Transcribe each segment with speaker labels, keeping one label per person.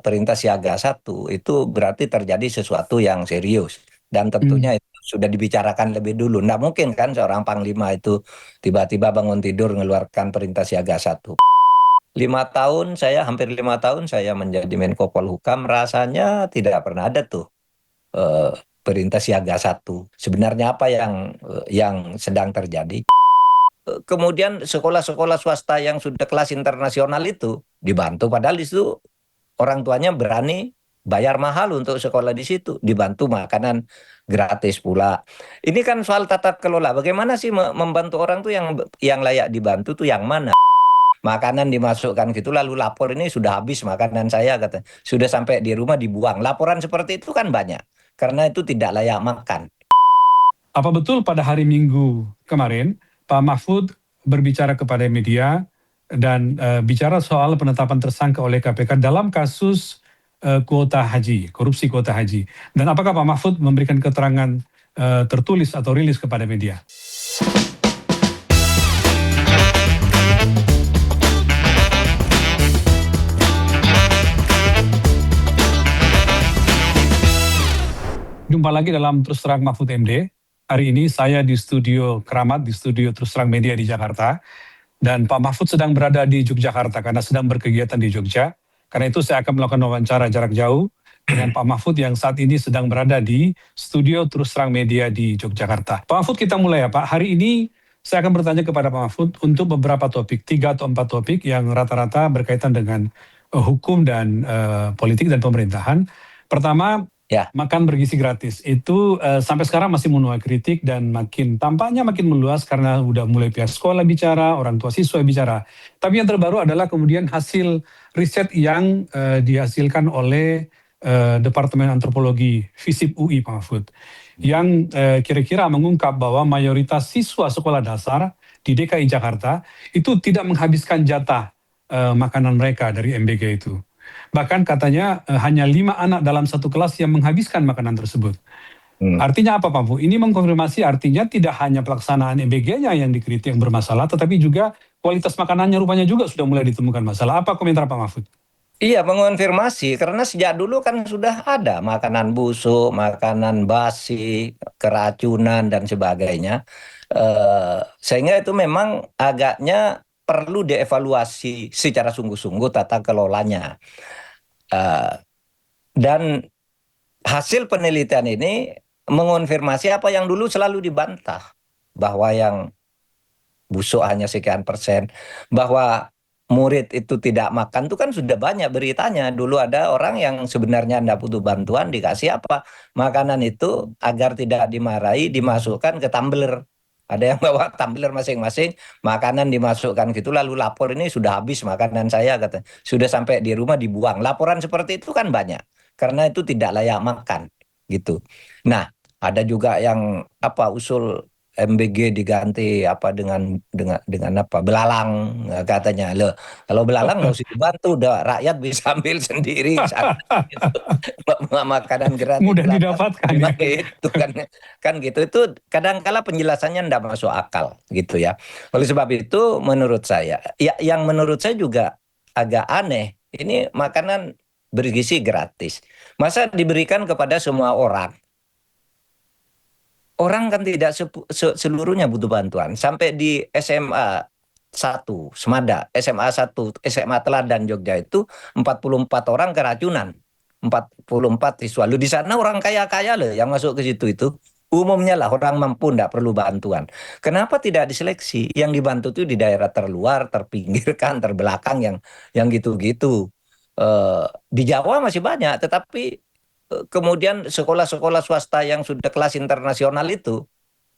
Speaker 1: perintah siaga satu itu berarti terjadi sesuatu yang serius dan
Speaker 2: Hmm.
Speaker 1: tentunya itu sudah dibicarakan lebih dulu. Nggak mungkin kan seorang panglima itu tiba-tiba bangun tidur mengeluarkan perintah siaga satu. 5 tahun saya, hampir 5 tahun saya menjadi Menko Polhukam, rasanya tidak pernah ada tuh eh, perintah siaga satu. Sebenarnya apa yang sedang terjadi? Kemudian sekolah-sekolah swasta yang sudah kelas internasional itu dibantu, padahal itu orang tuanya berani bayar mahal untuk sekolah di situ, dibantu makanan gratis pula. Ini kan soal tata kelola. Bagaimana sih membantu orang tuh yang layak dibantu tuh yang mana? Makanan dimasukkan gitu lalu lapor ini sudah habis makanan saya kata. Sudah sampai di rumah dibuang. Laporan seperti itu kan banyak. Karena itu tidak layak makan.
Speaker 2: Apa betul pada hari Minggu kemarin Pak Mahfud berbicara kepada media dan bicara soal penetapan tersangka oleh KPK dalam kasus kuota haji, korupsi kuota haji. Dan apakah Pak Mahfud memberikan keterangan tertulis atau rilis kepada media? Jumpa lagi dalam Terus Terang Mahfud MD. Hari ini saya di studio Keramat, di studio Terus Terang Media di Jakarta. Dan Pak Mahfud sedang berada di Yogyakarta karena sedang berkegiatan di Jogja. Karena itu saya akan melakukan wawancara jarak jauh dengan Pak Mahfud yang saat ini sedang berada di studio Terus Terang Media di Yogyakarta. Pak Mahfud, kita mulai ya Pak. Hari ini saya akan bertanya kepada Pak Mahfud untuk beberapa topik, 3 atau 4 topik yang rata-rata berkaitan dengan hukum dan politik dan pemerintahan. Pertama,
Speaker 1: Ya,
Speaker 2: makan bergizi gratis itu sampai sekarang masih menuai kritik dan tampaknya makin meluas karena udah mulai pihak sekolah bicara, orang tua siswa bicara. Tapi yang terbaru adalah kemudian hasil riset yang dihasilkan oleh Departemen Antropologi FISIP UI Pak Mahfud, yang kira-kira mengungkap bahwa mayoritas siswa sekolah dasar di DKI Jakarta itu tidak menghabiskan jatah makanan mereka dari MBG itu. Bahkan katanya hanya 5 anak dalam satu kelas yang menghabiskan makanan tersebut.
Speaker 1: hmm.
Speaker 2: Artinya apa Pak Fu? Ini mengkonfirmasi artinya tidak hanya pelaksanaan MBG-nya yang dikritik yang bermasalah, tetapi juga kualitas makanannya rupanya juga sudah mulai ditemukan masalah. Apa komentar Pak Mahfud?
Speaker 1: Iya, mengonfirmasi karena sejak dulu kan sudah ada makanan busuk, makanan basi, keracunan dan sebagainya. Sehingga itu memang agaknya perlu dievaluasi secara sungguh-sungguh tata kelolanya. Eh, dan hasil penelitian ini mengonfirmasi apa yang dulu selalu dibantah, bahwa yang busuk hanya sekian persen, bahwa murid itu tidak makan itu kan sudah banyak beritanya. Dulu ada orang yang sebenarnya tidak butuh bantuan dikasih apa? Makanan itu agar tidak dimarahi dimasukkan ke tumbler. Ada yang bawa tumbler masing-masing, makanan dimasukkan gitu lalu lapor ini sudah habis makanan saya kata. Sudah sampai di rumah dibuang. Laporan seperti itu kan banyak. Karena itu tidak layak makan gitu. Nah, ada juga yang apa usul MBG diganti apa dengan apa belalang. Nah, katanya loh, kalau belalang nggak usah dibantu, udah rakyat bisa ambil sendiri sana gitu. Makanan gratis
Speaker 2: Mudah
Speaker 1: belalang
Speaker 2: didapatkan ya.
Speaker 1: gimana itu kan, kan gitu itu kadang-kala penjelasannya ndak masuk akal gitu ya. Oleh sebab itu menurut saya ya, yang menurut saya juga agak aneh, ini makanan bergizi gratis masa diberikan kepada semua orang. Orang kan tidak seluruhnya butuh bantuan. Sampai di SMA 1 Semada, SMA 1, SMA Teladan Jogja itu 44 orang keracunan. 44 siswa. Lu di sana orang kaya-kaya loh yang masuk ke situ itu. Umumnya lah orang mampu tidak perlu bantuan. Kenapa tidak diseleksi? Yang dibantu itu di daerah terluar, terpinggirkan, terbelakang yang gitu-gitu. Di Jawa masih banyak, tetapi kemudian sekolah-sekolah swasta yang sudah kelas internasional itu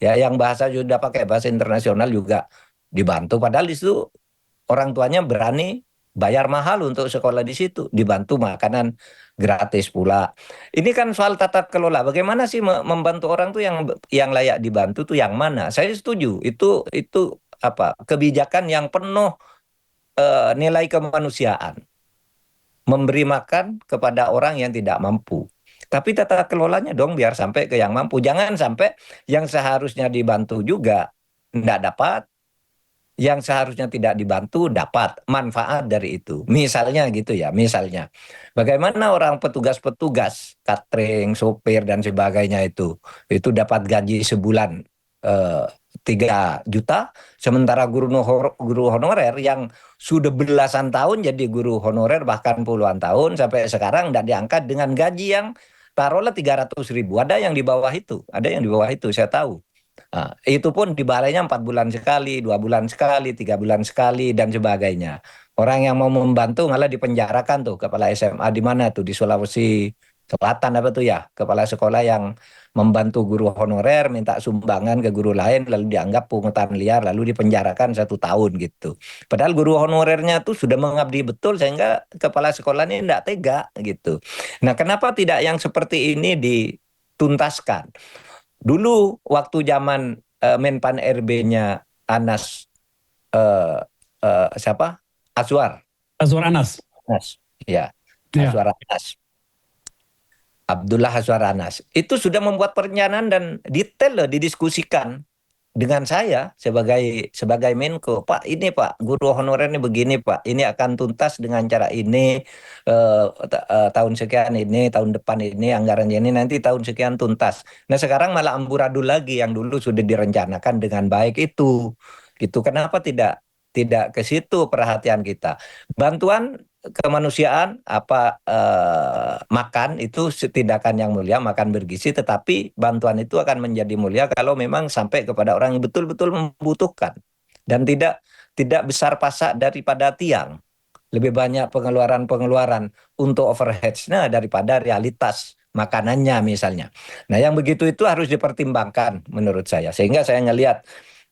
Speaker 1: ya yang bahasa sudah pakai bahasa internasional juga dibantu, padahal di situ orang tuanya berani bayar mahal untuk sekolah di situ, dibantu makanan gratis pula. Ini kan soal tata kelola. Bagaimana sih membantu orang tuh yang layak dibantu tuh yang mana? Saya setuju. Itu apa? Kebijakan yang penuh nilai kemanusiaan, memberi makan kepada orang yang tidak mampu. Tapi tata kelolanya dong biar sampai ke yang mampu. Jangan sampai yang seharusnya dibantu juga tidak dapat. yang seharusnya tidak dibantu dapat manfaat dari itu. Misalnya gitu ya, misalnya. Bagaimana orang petugas-petugas, catering, sopir dan sebagainya itu dapat gaji sebulan 3 juta, sementara guru honorer yang sudah belasan tahun jadi guru honorer bahkan puluhan tahun sampai sekarang tidak diangkat dengan gaji yang taruhlah 300.000. Ada yang di bawah itu, ada yang di bawah itu saya tahu. Nah, itu pun dibalainya 4 bulan sekali, 2 bulan sekali, 3 bulan sekali, dan sebagainya. Orang yang mau membantu malah dipenjarakan tuh, kepala SMA di mana tuh, di Sulawesi Selatan apa tuh ya, kepala sekolah yang membantu guru honorer, minta sumbangan ke guru lain, lalu dianggap pungutan liar, lalu dipenjarakan 1 tahun gitu. Padahal guru honorernya tuh sudah mengabdi betul, sehingga kepala sekolahnya tidak tega gitu. Nah, kenapa tidak yang seperti ini dituntaskan? Dulu waktu zaman Menpan RB-nya Anas eh, siapa? Azwar.
Speaker 2: Azwar Anas.
Speaker 1: Anas. Ya,
Speaker 2: Ya,
Speaker 1: Azwar Anas. Abdullah Azwar Anas. Itu sudah membuat perencanaan dan detail loh didiskusikan dengan saya sebagai sebagai Menko. Pak, ini Pak, guru honorer ini begini Pak. Ini akan tuntas dengan cara ini tahun sekian ini, tahun depan ini anggarannya ini nanti tahun sekian tuntas. Nah, sekarang malah amburadul lagi yang dulu sudah direncanakan dengan baik itu. Gitu. Kenapa tidak ke situ perhatian kita? Bantuan kemanusiaan apa makan itu tindakan yang mulia, makan bergizi, tetapi bantuan itu akan menjadi mulia kalau memang sampai kepada orang yang betul-betul membutuhkan dan tidak besar pasak daripada tiang. Lebih banyak pengeluaran-pengeluaran untuk overheads-nya daripada realitas makanannya misalnya. Nah, yang begitu itu harus dipertimbangkan menurut saya. Sehingga saya ngelihat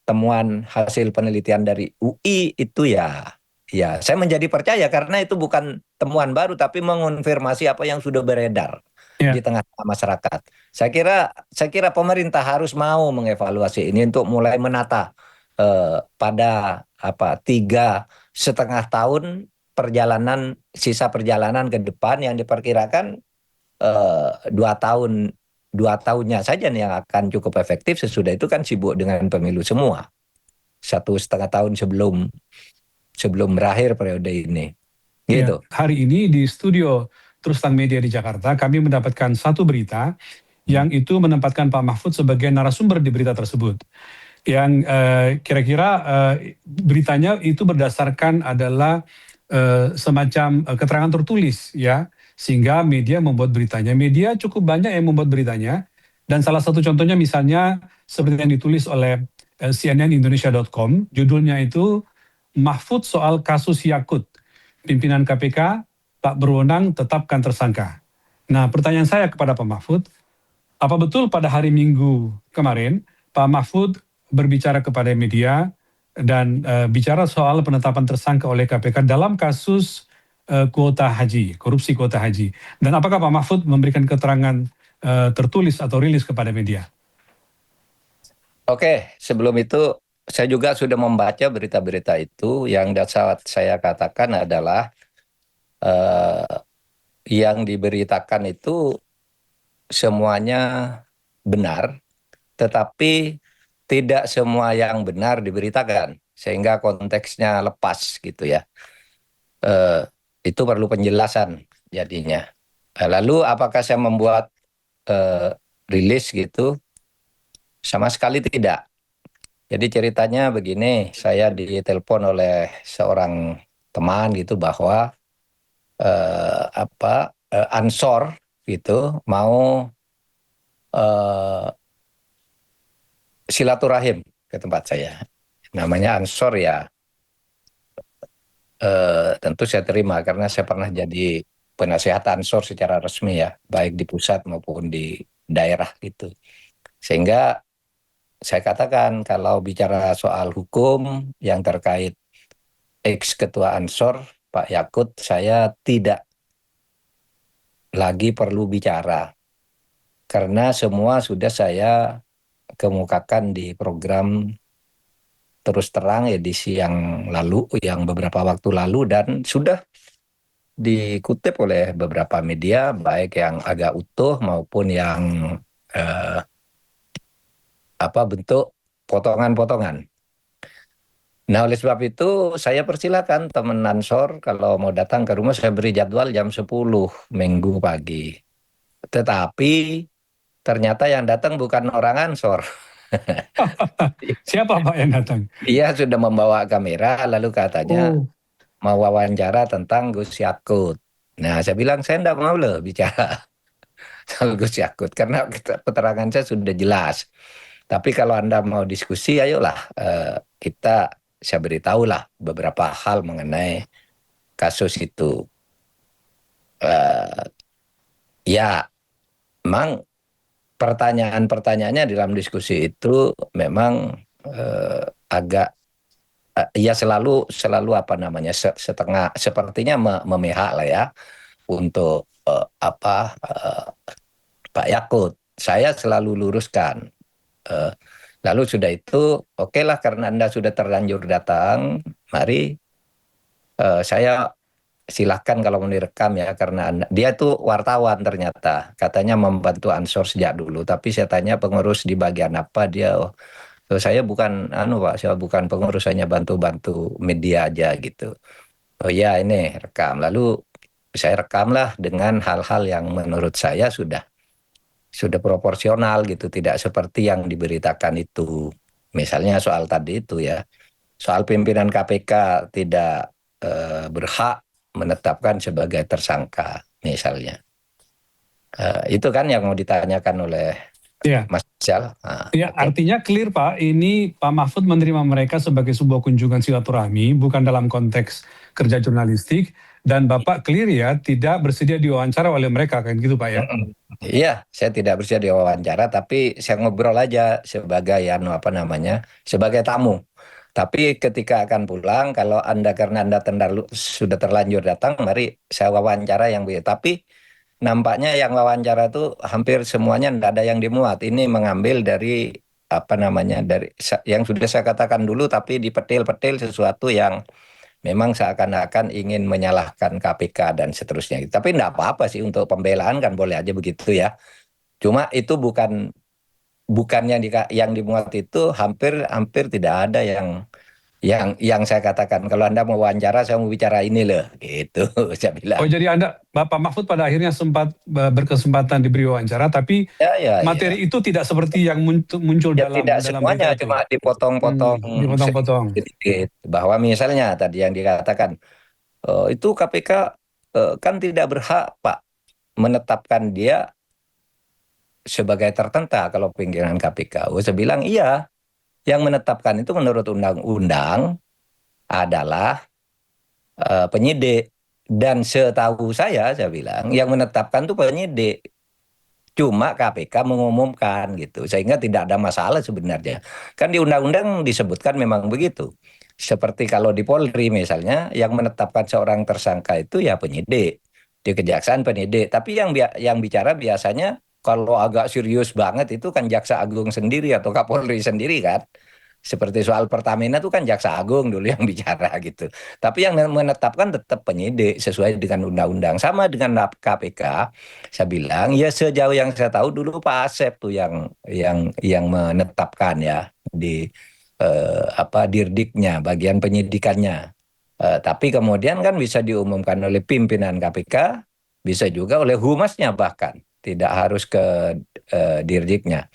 Speaker 1: temuan hasil penelitian dari UI itu ya saya menjadi percaya karena itu bukan temuan baru tapi mengonfirmasi apa yang sudah beredar di
Speaker 2: ya.
Speaker 1: tengah-tengah masyarakat. Saya kira pemerintah harus mau mengevaluasi ini untuk mulai menata pada 3,5 tahun sisa perjalanan ke depan yang diperkirakan 2 tahun 2 tahunnya saja nih yang akan cukup efektif. Sesudah itu kan sibuk dengan pemilu semua 1,5 tahun sebelum sebelum berakhir periode ini
Speaker 2: Ya,
Speaker 1: gitu.
Speaker 2: hari ini di studio Terus Terang Media di Jakarta, kami mendapatkan satu berita yang itu menempatkan Pak Mahfud sebagai narasumber di berita tersebut. Yang kira-kira beritanya itu berdasarkan adalah semacam keterangan tertulis, ya, sehingga media membuat beritanya. Media cukup banyak yang membuat beritanya, dan salah satu contohnya misalnya seperti yang ditulis oleh cnnindonesia.com, judulnya itu Mahfud soal kasus Yakut. Pimpinan KPK tak berwenang tetapkan tersangka. Nah, pertanyaan saya kepada Pak Mahfud, apa betul pada hari Minggu kemarin Pak Mahfud berbicara kepada media dan bicara soal penetapan tersangka oleh KPK dalam kasus kuota haji, korupsi kuota haji? Dan apakah Pak Mahfud memberikan keterangan tertulis atau rilis kepada media?
Speaker 1: Oke, sebelum itu saya juga sudah membaca berita-berita itu yang dasar saya katakan adalah eh, yang diberitakan itu semuanya benar, tetapi tidak semua yang benar diberitakan, sehingga konteksnya lepas gitu ya. Eh, itu perlu penjelasan jadinya. Lalu apakah saya membuat eh, rilis gitu? Sama sekali tidak. Jadi ceritanya begini, saya ditelepon oleh seorang teman gitu bahwa Ansor gitu mau eh, silaturahim ke tempat saya. Namanya Ansor ya, tentu saya terima karena saya pernah jadi penasehat Ansor secara resmi ya, baik di pusat maupun di daerah gitu. Sehingga saya katakan kalau bicara soal hukum yang terkait ex ketua Ansor Pak Yakut, saya tidak lagi perlu bicara karena semua sudah saya kemukakan di program Terus Terang edisi yang lalu, yang beberapa waktu lalu, dan sudah dikutip oleh beberapa media baik yang agak utuh maupun yang bentuk potongan-potongan. Nah, oleh sebab itu saya persilakan teman Ansor kalau mau datang ke rumah, saya beri jadwal jam 10 Minggu pagi. Tetapi ternyata yang datang bukan orang Ansor.
Speaker 2: Siapa Pak yang datang?
Speaker 1: Dia sudah membawa kamera lalu katanya
Speaker 2: Oh,
Speaker 1: mau wawancara tentang Gus Yakut. Nah, saya bilang saya tidak mau loh bicara soal Gus Yakut karena keterangan saya sudah jelas. Tapi kalau Anda mau diskusi, ayolah kita saya beritahulah beberapa hal mengenai kasus itu. Eh, ya, memang pertanyaan-pertanyaannya dalam diskusi itu memang agak ya selalu selalu apa namanya setengah sepertinya memihak lah ya untuk Pak Yakut. Saya selalu luruskan. Eh, Lalu sudah itu, oke lah karena Anda sudah terlanjur datang, mari saya silahkan kalau mau direkam ya karena dia tuh wartawan ternyata katanya membantu Ansor sejak dulu tapi saya tanya pengurus di bagian apa dia oh, saya bukan anu Pak saya bukan pengurus hanya bantu-bantu media aja gitu oh ya ini rekam lalu saya rekam lah dengan hal-hal yang menurut saya sudah proporsional gitu tidak seperti yang diberitakan itu misalnya soal tadi itu ya soal pimpinan KPK tidak berhak menetapkan sebagai tersangka, misalnya. Itu kan yang mau ditanyakan oleh
Speaker 2: ya.
Speaker 1: Mas Jal. Nah,
Speaker 2: Ya,
Speaker 1: oke.
Speaker 2: artinya clear Pak, ini Pak Mahfud menerima mereka sebagai sebuah kunjungan silaturahmi, bukan dalam konteks kerja jurnalistik, dan Bapak clear ya, tidak bersedia diwawancara oleh mereka, kan gitu Pak ya?
Speaker 1: Mm-mm. Iya, saya tidak bisa diwawancara, tapi saya ngobrol aja sebagai anu apa namanya, sebagai tamu. Tapi ketika akan pulang, kalau Anda karena Anda sudah terlanjur datang, mari saya wawancara yang begitu. Tapi nampaknya yang wawancara tuh hampir semuanya tidak ada yang dimuat. Ini mengambil dari apa namanya dari yang sudah saya katakan dulu, tapi dipetil-petil sesuatu yang memang seakan-akan ingin menyalahkan KPK dan seterusnya. Tapi tidak apa-apa sih untuk pembelaan kan boleh aja begitu ya. Cuma itu bukannya yang dimuat itu hampir hampir tidak ada yang saya katakan kalau Anda mau wawancara saya mau bicara ini loh gitu saya
Speaker 2: Oh
Speaker 1: bilang.
Speaker 2: jadi Anda, Bapak Mahfud pada akhirnya sempat berkesempatan diberi wawancara, tapi
Speaker 1: Ya ya ya.
Speaker 2: materi itu tidak seperti yang muncul
Speaker 1: Ya tidak
Speaker 2: dalam
Speaker 1: semuanya,
Speaker 2: berita itu.
Speaker 1: cuma dipotong-potong
Speaker 2: Dipotong-potong.
Speaker 1: sedikit. Bahwa misalnya tadi yang dikatakan, itu KPK kan tidak berhak, Pak, menetapkan dia sebagai tertenta kalau pimpinan KPK. Saya bilang iya, yang menetapkan itu menurut undang-undang adalah penyidik. Dan setahu saya bilang, yang menetapkan itu penyidik. Cuma KPK mengumumkan gitu, sehingga tidak ada masalah sebenarnya. Kan di undang-undang disebutkan memang begitu. Seperti kalau di Polri misalnya, yang menetapkan seorang tersangka itu ya penyidik, di Kejaksaan penyidik. Tapi yang bicara biasanya kalau agak serius banget itu kan Jaksa Agung sendiri atau Kapolri sendiri kan. Seperti soal Pertamina itu kan Jaksa Agung dulu yang bicara gitu. Tapi yang menetapkan tetap penyidik sesuai dengan undang-undang. Sama dengan KPK, saya bilang ya sejauh yang saya tahu dulu Pak Asep tuh yang menetapkan ya di dirdiknya, bagian penyidikannya. Tapi kemudian kan bisa diumumkan oleh pimpinan KPK, bisa juga oleh humasnya bahkan, tidak harus ke dirdiknya.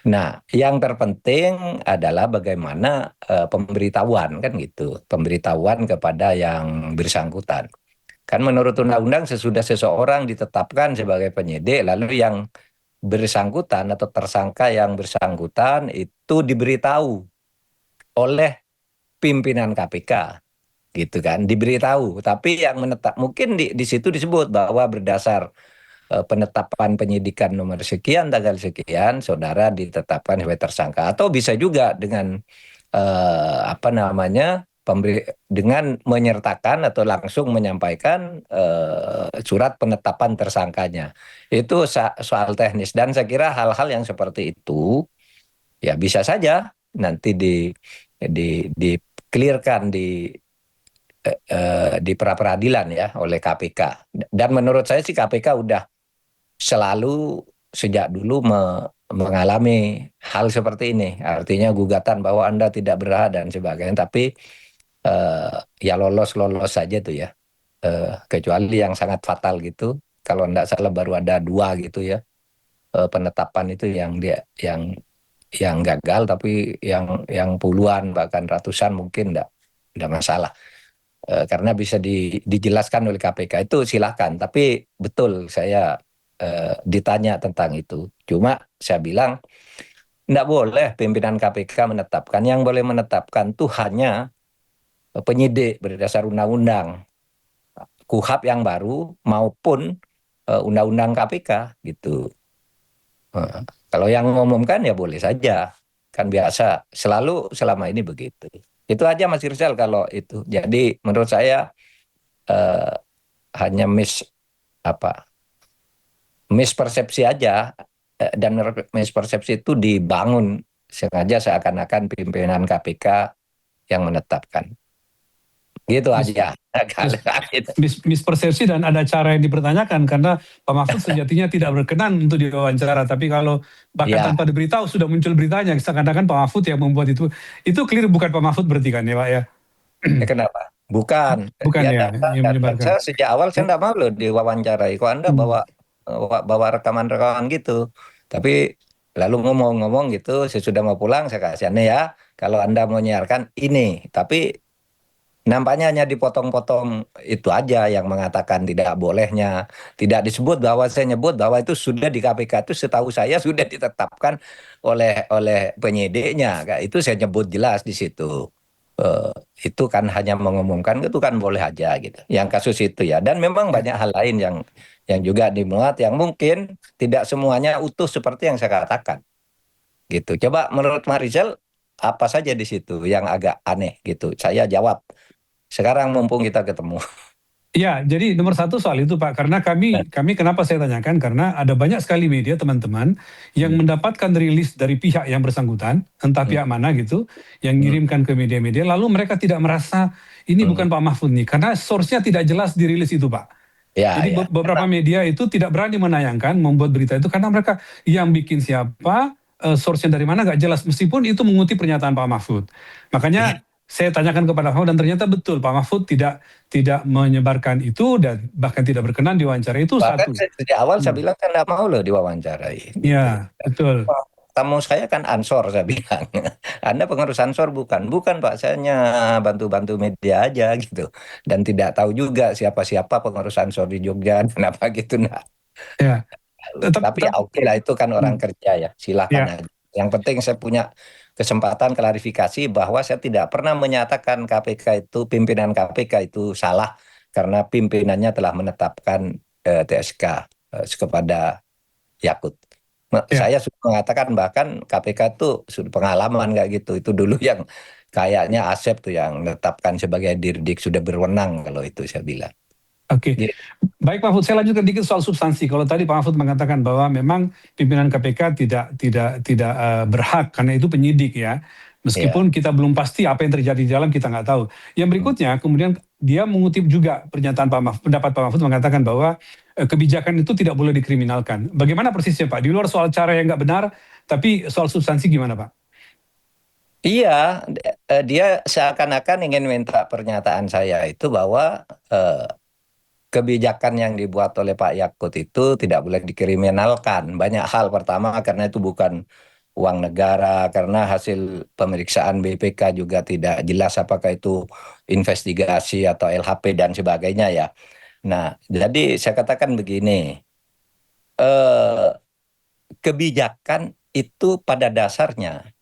Speaker 1: Nah, yang terpenting adalah bagaimana pemberitahuan kan gitu, pemberitahuan kepada yang bersangkutan. Kan menurut undang-undang sesudah seseorang ditetapkan sebagai penyidik, lalu yang bersangkutan atau tersangka yang bersangkutan itu diberitahu oleh pimpinan KPK, gitu kan, diberitahu. Tapi yang menetap mungkin di situ disebut bahwa berdasar penetapan penyidikan nomor sekian tanggal sekian, saudara ditetapkan sebagai tersangka. Atau bisa juga dengan apa namanya dengan menyertakan atau langsung menyampaikan surat penetapan tersangkanya. Itu soal teknis dan saya kira hal-hal yang seperti itu ya bisa saja nanti di clearkan di pra peradilan ya oleh KPK. Dan menurut saya sih KPK udah selalu sejak dulu mengalami hal seperti ini, artinya gugatan bahwa Anda tidak berhak dan sebagainya, tapi eh, ya lolos-lolos saja tuh ya. Kecuali yang sangat fatal gitu, kalau tidak salah baru ada dua gitu ya, penetapan itu yang dia yang gagal, tapi yang puluhan bahkan ratusan mungkin enggak masalah. Karena bisa dijelaskan oleh KPK itu silahkan, tapi betul saya ditanya tentang itu. Cuma saya bilang tidak boleh pimpinan KPK menetapkan. Yang boleh menetapkan tuh hanya penyidik berdasar undang-undang KUHP yang baru maupun undang-undang KPK gitu. Kalau yang mengumumkan ya boleh saja, kan biasa selalu selama ini begitu. Itu aja Mas Irsal kalau itu. Jadi menurut saya eh, hanya apa mispersepsi aja, dan mispersepsi itu dibangun sengaja seakan-akan pimpinan KPK yang menetapkan. Gitu
Speaker 2: Mis,
Speaker 1: aja.
Speaker 2: mis,
Speaker 1: Kalau gitu.
Speaker 2: mispersepsi dan ada cara yang dipertanyakan karena Pak Mahfud sejatinya tidak berkenan untuk diwawancara. Tapi kalau bahkan
Speaker 1: Ya,
Speaker 2: tanpa diberitahu sudah muncul beritanya, seakan-akan Pak Mahfud yang membuat itu clear bukan Pak Mahfud berarti kan ya Pak ya?
Speaker 1: kenapa? Bukan.
Speaker 2: Bukan
Speaker 1: Dia
Speaker 2: ya
Speaker 1: datang
Speaker 2: yang
Speaker 1: dan
Speaker 2: menyebarkan.
Speaker 1: saya sejak awal saya
Speaker 2: Oh,
Speaker 1: enggak mau loh diwawancarai. Kok Anda
Speaker 2: hmm.
Speaker 1: bawa rekaman-rekaman gitu. Tapi lalu ngomong-ngomong gitu, sesudah mau pulang saya kasih "Nih ya, kalau Anda mau nyiarkan ini." Tapi nampaknya hanya dipotong-potong itu aja yang mengatakan tidak bolehnya. Tidak disebut bahwa saya nyebut bahwa itu sudah di KPK itu setahu saya sudah ditetapkan oleh oleh penyidiknya. Kayak itu saya nyebut jelas di situ. Eh, itu kan hanya mengumumkan itu kan boleh aja gitu. Yang kasus itu ya. Dan memang
Speaker 2: Ya.
Speaker 1: banyak hal lain yang juga dimuat yang mungkin tidak semuanya utuh seperti yang saya katakan gitu. Coba menurut Marizal apa saja di situ yang agak aneh gitu. Saya jawab sekarang mumpung kita ketemu.
Speaker 2: Ya, jadi nomor satu soal itu Pak, karena kami kenapa saya tanyakan karena ada banyak sekali media teman-teman yang
Speaker 1: Hmm,
Speaker 2: mendapatkan rilis dari pihak yang bersangkutan, entah
Speaker 1: hmm,
Speaker 2: pihak mana gitu, yang
Speaker 1: hmm,
Speaker 2: ngirimkan ke media-media, lalu mereka tidak merasa ini
Speaker 1: hmm.
Speaker 2: bukan Pak Mahfud nih, karena source-nya tidak jelas di rilis itu Pak.
Speaker 1: Ya,
Speaker 2: Jadi
Speaker 1: ya.
Speaker 2: beberapa media itu tidak berani menayangkan, membuat berita itu karena mereka yang bikin siapa, source-nya dari mana nggak jelas, meskipun itu mengutip pernyataan Pak Mahfud.
Speaker 1: Iya.
Speaker 2: Makanya saya tanyakan kepada Pak Mahfud dan ternyata betul Pak Mahfud tidak tidak menyebarkan itu dan bahkan tidak berkenan diwawancara itu
Speaker 1: Bahkan
Speaker 2: satu.
Speaker 1: sejak awal saya
Speaker 2: Hmm.
Speaker 1: bilang kan nggak mau loh diwawancarai gitu.
Speaker 2: Ya, betul.
Speaker 1: Tamu saya kan Ansor saya bilang. Anda pengurus Ansor bukan? Bukan Pak, saya hanya bantu-bantu media aja gitu. Dan tidak tahu juga siapa-siapa pengurus Ansor di Jogja dan apa gitu. Nah,
Speaker 2: Ya, tetap,
Speaker 1: tapi ya
Speaker 2: tetap
Speaker 1: oke lah itu kan orang
Speaker 2: hmm.
Speaker 1: kerja ya, silakan
Speaker 2: Ya,
Speaker 1: aja. Yang penting saya punya kesempatan klarifikasi bahwa saya tidak pernah menyatakan KPK itu, pimpinan KPK itu salah karena pimpinannya telah menetapkan TSK kepada Yakut.
Speaker 2: ya.
Speaker 1: Saya sudah mengatakan bahkan KPK itu sudah pengalaman nggak gitu. Itu dulu yang kayaknya Asep tuh yang menetapkan sebagai dirdik sudah berwenang kalau itu saya bilang.
Speaker 2: Oke,
Speaker 1: Gitu.
Speaker 2: baik Pak Mahfud. Saya lanjutkan dikit soal substansi. Kalau tadi Pak Mahfud mengatakan bahwa memang pimpinan KPK tidak berhak karena itu penyidik ya.
Speaker 1: Ya.
Speaker 2: Meskipun kita belum pasti apa yang terjadi di dalam kita nggak tahu. Yang
Speaker 1: Hmm.
Speaker 2: berikutnya kemudian dia mengutip juga pernyataan Pak Mahfud, pendapat Pak Mahfud mengatakan bahwa kebijakan itu tidak boleh dikriminalkan. Bagaimana persisnya Pak? Di luar soal cara yang nggak benar, tapi soal substansi gimana Pak?
Speaker 1: Iya, dia seakan-akan ingin minta pernyataan saya itu bahwa eh, kebijakan yang dibuat oleh Pak Yakut itu tidak boleh dikriminalkan. Banyak hal. Pertama, karena itu bukan uang negara, karena hasil pemeriksaan BPK juga tidak jelas apakah itu investigasi atau LHP dan sebagainya ya. Nah, jadi saya katakan begini, eh, kebijakan itu pada dasarnya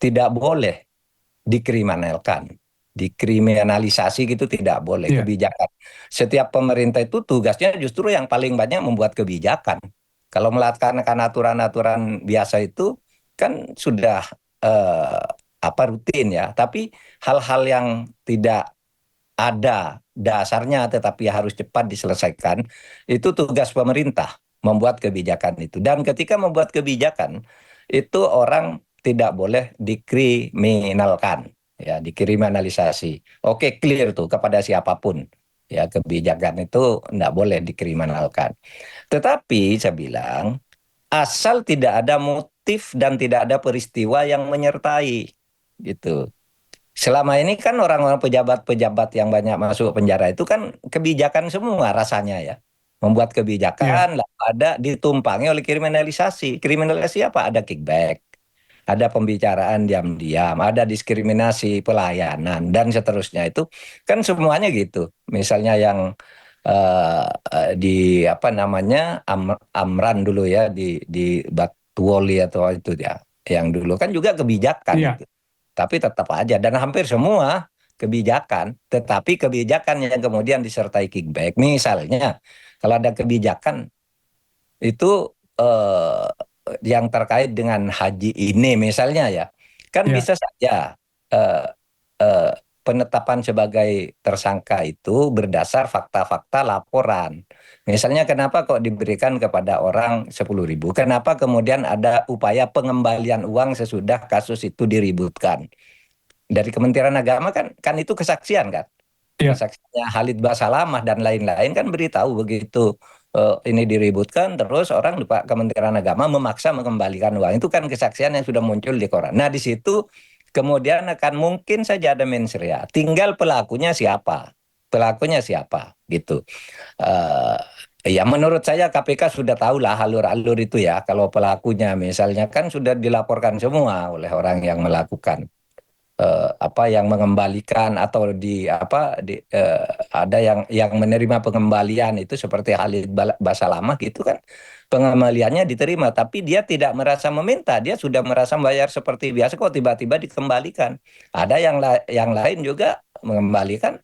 Speaker 1: tidak boleh dikriminalkan. Dikriminalisasi gitu tidak boleh
Speaker 2: Iya,
Speaker 1: kebijakan. Setiap pemerintah itu tugasnya justru yang paling banyak membuat kebijakan. Kalau melaksanakan aturan-aturan biasa itu kan sudah eh, apa rutin ya. Tapi hal-hal yang tidak ada dasarnya tetapi harus cepat diselesaikan, itu tugas pemerintah membuat kebijakan itu. Dan ketika membuat kebijakan, itu orang tidak boleh dikriminalkan, ya, dikriminalisasi. Oke, clear tuh kepada siapapun. Ya, kebijakan itu tidak boleh dikriminalkan. Tetapi saya bilang asal tidak ada motif dan tidak ada peristiwa yang menyertai gitu. Selama ini kan orang-orang pejabat-pejabat yang banyak masuk penjara itu kan kebijakan semua rasanya ya. Membuat
Speaker 2: Iya,
Speaker 1: kebijakan lalu ada ditumpangi oleh kriminalisasi. Kriminalisasi apa? Ada kickback, ada pembicaraan diam-diam, ada diskriminasi pelayanan dan seterusnya itu kan semuanya gitu. Misalnya yang di apa namanya Amran dulu ya di Batuoli atau itu ya, yang dulu kan juga kebijakan
Speaker 2: iya,
Speaker 1: itu, tapi tetap aja dan hampir semua kebijakan, tetapi kebijakan yang kemudian disertai kickback. Misalnya kalau ada kebijakan itu eh, yang terkait dengan haji ini misalnya ya, kan
Speaker 2: iya,
Speaker 1: bisa saja eh, eh, penetapan sebagai tersangka itu berdasar fakta-fakta laporan. Misalnya kenapa kok diberikan kepada orang 10.000? Kenapa kemudian ada upaya pengembalian uang sesudah kasus itu diributkan? Dari Kementerian Agama kan itu kesaksian kan,
Speaker 2: iya,
Speaker 1: kesaksiannya Khalid Basalamah dan lain-lain kan beritahu begitu ini diributkan terus orang lupa Kementerian Agama memaksa mengembalikan uang itu kan kesaksian yang sudah muncul di koran. Nah di situ kemudian akan mungkin saja ada mens rea, tinggal pelakunya siapa gitu. Eh, Ya menurut saya KPK sudah tahulah alur-alur itu ya, kalau pelakunya misalnya kan sudah dilaporkan semua oleh orang yang melakukan apa yang mengembalikan atau di apa ada yang menerima pengembalian itu seperti Khalid Basalamah gitu kan, pengembaliannya diterima tapi dia tidak merasa meminta, dia sudah merasa bayar seperti biasa kok tiba-tiba dikembalikan. Ada yang lain juga mengembalikan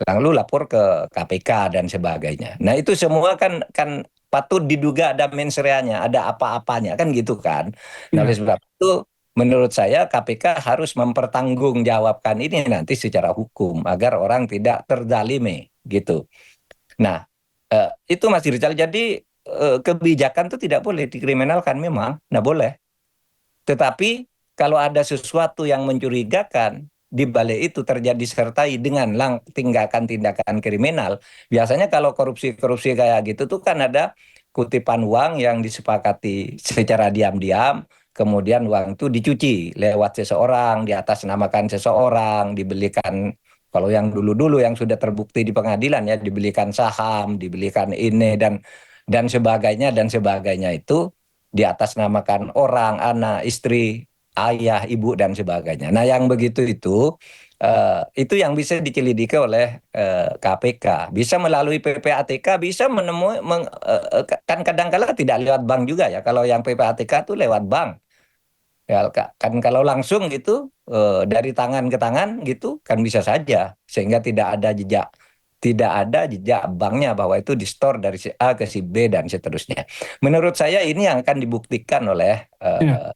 Speaker 1: lalu lapor ke KPK dan sebagainya. Nah itu semua kan patut diduga ada mens rea-nya, ada apa-apanya kan gitu kan. Nah oleh
Speaker 2: iya,
Speaker 1: sebab itu menurut saya KPK harus mempertanggungjawabkan ini nanti secara hukum agar orang tidak terzalimi gitu. Nah, itu Mas Rizal. Jadi kebijakan itu tidak boleh dikriminalkan memang, nah boleh. Tetapi kalau ada sesuatu yang mencurigakan di balik itu terjadi sertai dengan tindakan-tindakan kriminal, biasanya kalau korupsi-korupsi kayak gitu tuh kan ada kutipan uang yang disepakati secara diam-diam, kemudian uang itu dicuci lewat seseorang, diatasnamakan seseorang, dibelikan kalau yang dulu-dulu yang sudah terbukti di pengadilan ya dibelikan saham, dibelikan ini dan sebagainya itu diatasnamakan orang, anak, istri, ayah, ibu dan sebagainya. Nah, yang begitu itu yang bisa dicelidiki oleh KPK. Bisa melalui PPATK, bisa menemui kan kadang-kala tidak lewat bank juga ya. Kalau yang PPATK itu lewat bank. Ya, kan kalau langsung gitu dari tangan ke tangan gitu kan bisa saja sehingga tidak ada jejak banknya bahwa itu di store dari si A ke si B dan seterusnya. Menurut saya ini yang akan dibuktikan oleh
Speaker 2: iya,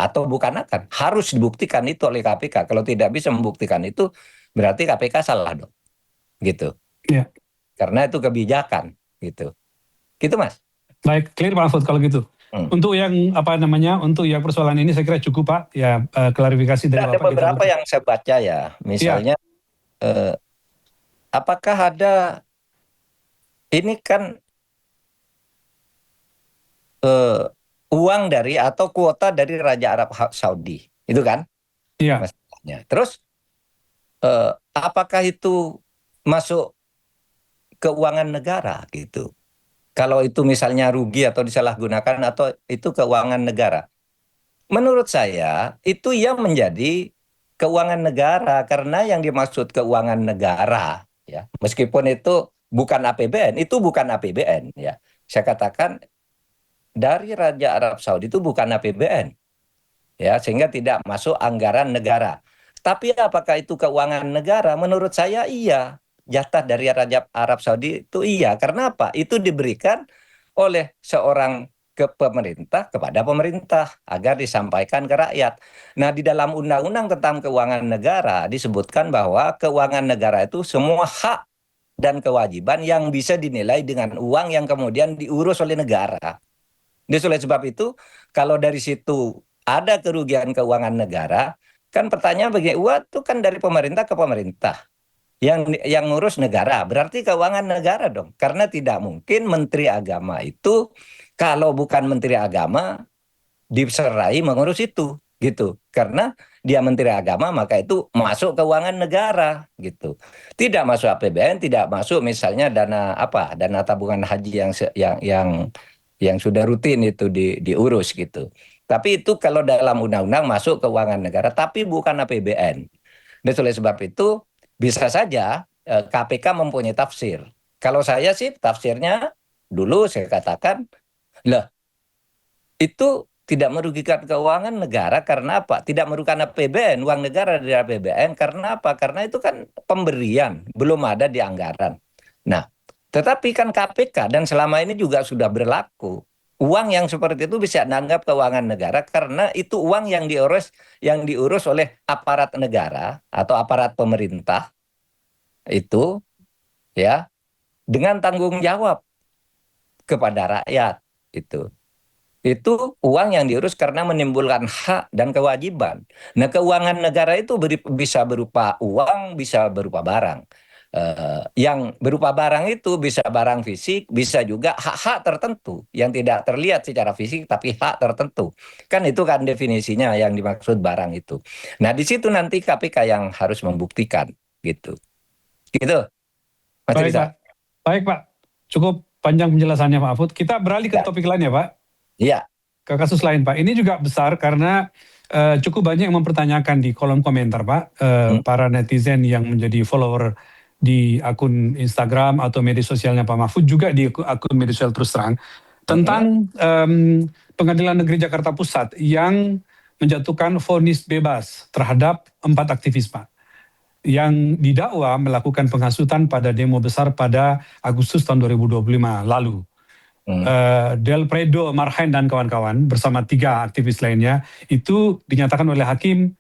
Speaker 1: atau bukan akan harus dibuktikan itu oleh KPK. Kalau tidak bisa membuktikan itu berarti KPK salah dong gitu.
Speaker 2: iya.
Speaker 1: Karena itu kebijakan gitu. Gitu Mas.
Speaker 2: Baik, clear Pak Mahfud kalau gitu.
Speaker 1: Hmm.
Speaker 2: Untuk yang apa namanya, untuk yang persoalan ini saya kira cukup Pak. Ya, klarifikasi dari
Speaker 1: Ada
Speaker 2: Bapak kita
Speaker 1: beberapa
Speaker 2: tutup.
Speaker 1: yang saya baca ya.
Speaker 2: Iya,
Speaker 1: Misalnya eh, apakah ada ini kan eh, uang dari atau kuota dari Raja Arab Saudi, itu kan
Speaker 2: iya,
Speaker 1: masalahnya. Terus apakah itu masuk keuangan negara gitu? Kalau itu misalnya rugi atau disalahgunakan atau itu keuangan negara. Menurut saya itu yang menjadi keuangan negara karena yang dimaksud keuangan negara ya, meskipun itu bukan APBN, itu bukan APBN ya. Saya katakan dari Raja Arab Saudi itu bukan APBN ya sehingga tidak masuk anggaran negara. Tapi apakah itu keuangan negara? Menurut saya iya. Jatah dari Raja Arab Saudi itu iya. Karena apa? Itu diberikan oleh seorang ke pemerintah kepada pemerintah agar disampaikan ke rakyat. Nah, di dalam undang-undang tentang keuangan negara disebutkan bahwa keuangan negara itu semua hak dan kewajiban yang bisa dinilai dengan uang yang kemudian diurus oleh negara. Jadi oleh sebab itu, kalau dari situ ada kerugian keuangan negara, kan pertanyaan bagi uang itu kan dari pemerintah ke pemerintah. Yang ngurus negara, berarti keuangan negara dong. Karena tidak mungkin Menteri Agama itu kalau bukan Menteri Agama diserai mengurus itu gitu. Karena dia Menteri Agama maka itu masuk keuangan negara gitu. Tidak masuk APBN, tidak masuk misalnya dana apa? Dana tabungan haji yang sudah rutin itu diurus gitu. Tapi itu kalau dalam undang-undang masuk keuangan negara tapi bukan APBN. Dan oleh sebab itu bisa saja KPK mempunyai tafsir. Kalau saya sih tafsirnya dulu saya katakan, lah itu tidak merugikan keuangan negara karena apa? Tidak merugikan APBN, uang negara dari APBN karena apa? Karena itu kan pemberian, belum ada di anggaran. Nah, tetapi kan KPK dan selama ini juga sudah berlaku. Uang yang seperti itu bisa dianggap keuangan negara karena itu uang yang diurus oleh aparat negara atau aparat pemerintah itu ya dengan tanggung jawab kepada rakyat itu. Itu uang yang diurus karena menimbulkan hak dan kewajiban. Nah, keuangan negara itu bisa berupa uang, bisa berupa barang. Yang berupa barang itu bisa barang fisik, bisa juga hak-hak tertentu yang tidak terlihat secara fisik, tapi hak tertentu. Kan itu kan definisinya yang dimaksud barang itu. Nah, di situ nanti KPK yang harus membuktikan, gitu. Gitu, Mas
Speaker 2: Baik Pak,
Speaker 1: Rizal.
Speaker 2: baik Pak. Cukup panjang penjelasannya Pak Afud. Kita beralih ke
Speaker 1: Ya,
Speaker 2: topik lain ya Pak,
Speaker 1: iya,
Speaker 2: ke kasus lain Pak. Ini juga besar karena cukup banyak yang mempertanyakan di kolom komentar Pak,
Speaker 1: hmm,
Speaker 2: para netizen yang menjadi follower di akun Instagram atau media sosialnya Pak Mahfud, juga di akun media sosial Terus Terang,
Speaker 1: hmm,
Speaker 2: tentang Pengadilan Negeri Jakarta Pusat yang menjatuhkan vonis bebas terhadap 4 aktivis Pak, yang didakwa melakukan penghasutan pada demo besar pada Agustus tahun 2025 lalu.
Speaker 1: hmm.
Speaker 2: Del Predo Marhain dan kawan-kawan bersama 3 aktivis lainnya itu dinyatakan oleh hakim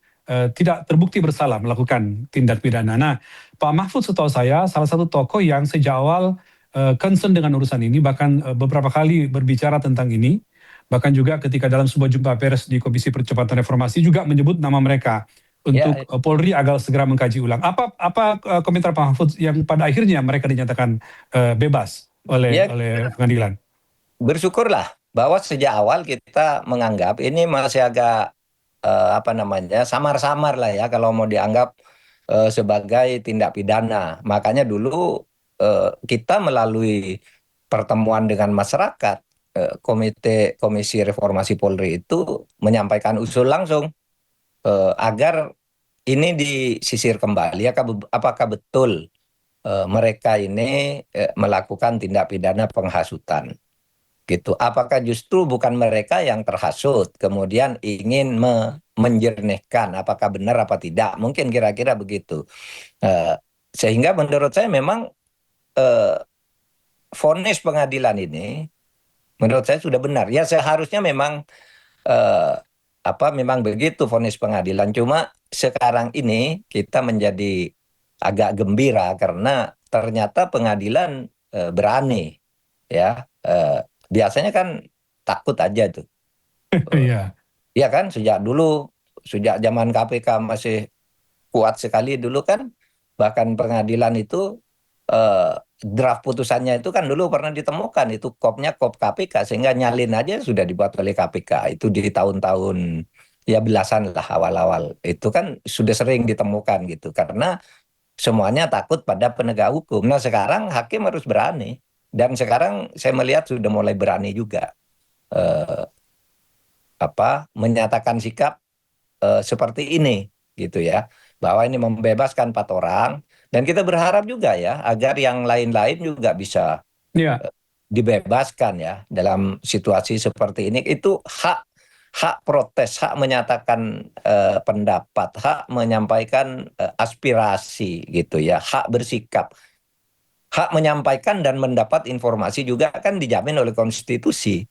Speaker 2: tidak terbukti bersalah melakukan tindak pidana. Nah, Pak Mahfud setahu saya salah satu tokoh yang sejak awal concern dengan urusan ini, bahkan beberapa kali berbicara tentang ini, bahkan juga ketika dalam sebuah jumpa pers di Komisi Percepatan Reformasi juga menyebut nama mereka
Speaker 1: Ya,
Speaker 2: untuk Polri agar segera mengkaji ulang. Apa komentar Pak Mahfud yang pada akhirnya mereka dinyatakan bebas oleh
Speaker 1: ya,
Speaker 2: pengadilan?
Speaker 1: bersyukurlah bahwa sejak awal kita menganggap ini masih agak apa namanya samar-samar lah ya kalau mau dianggap sebagai tindak pidana. Makanya dulu kita melalui pertemuan dengan masyarakat, Komisi Reformasi Polri itu menyampaikan usul langsung agar ini disisir kembali. Apakah betul mereka ini melakukan tindak pidana penghasutan? Gitu. Apakah justru bukan mereka yang terhasut, kemudian ingin menjernihkan apakah benar apa tidak? Mungkin kira-kira begitu. Eh, Sehingga menurut saya memang eh, vonis pengadilan ini menurut saya sudah benar. Ya seharusnya memang eh, memang begitu vonis pengadilan. Cuma sekarang ini kita menjadi agak gembira karena ternyata pengadilan berani ya. Biasanya kan takut aja tuh.
Speaker 2: Iya,
Speaker 1: Iya kan, sejak dulu, sejak zaman KPK masih kuat sekali dulu kan, bahkan pengadilan itu eh, draft putusannya itu kan dulu pernah ditemukan itu kopnya kop KPK sehingga nyalin aja sudah dibuat oleh KPK itu di tahun-tahun ya belasan lah awal-awal itu kan sudah sering ditemukan gitu karena semuanya takut pada penegak hukum. Nah sekarang hakim harus berani dan sekarang saya melihat sudah mulai berani juga eh, menyatakan sikap seperti ini gitu ya bahwa ini membebaskan 4 orang dan kita berharap juga ya agar yang lain-lain juga bisa
Speaker 2: iya,
Speaker 1: dibebaskan ya dalam situasi seperti ini itu hak hak protes hak menyatakan pendapat hak menyampaikan aspirasi gitu ya hak bersikap hak menyampaikan dan mendapat informasi juga kan dijamin oleh konstitusi.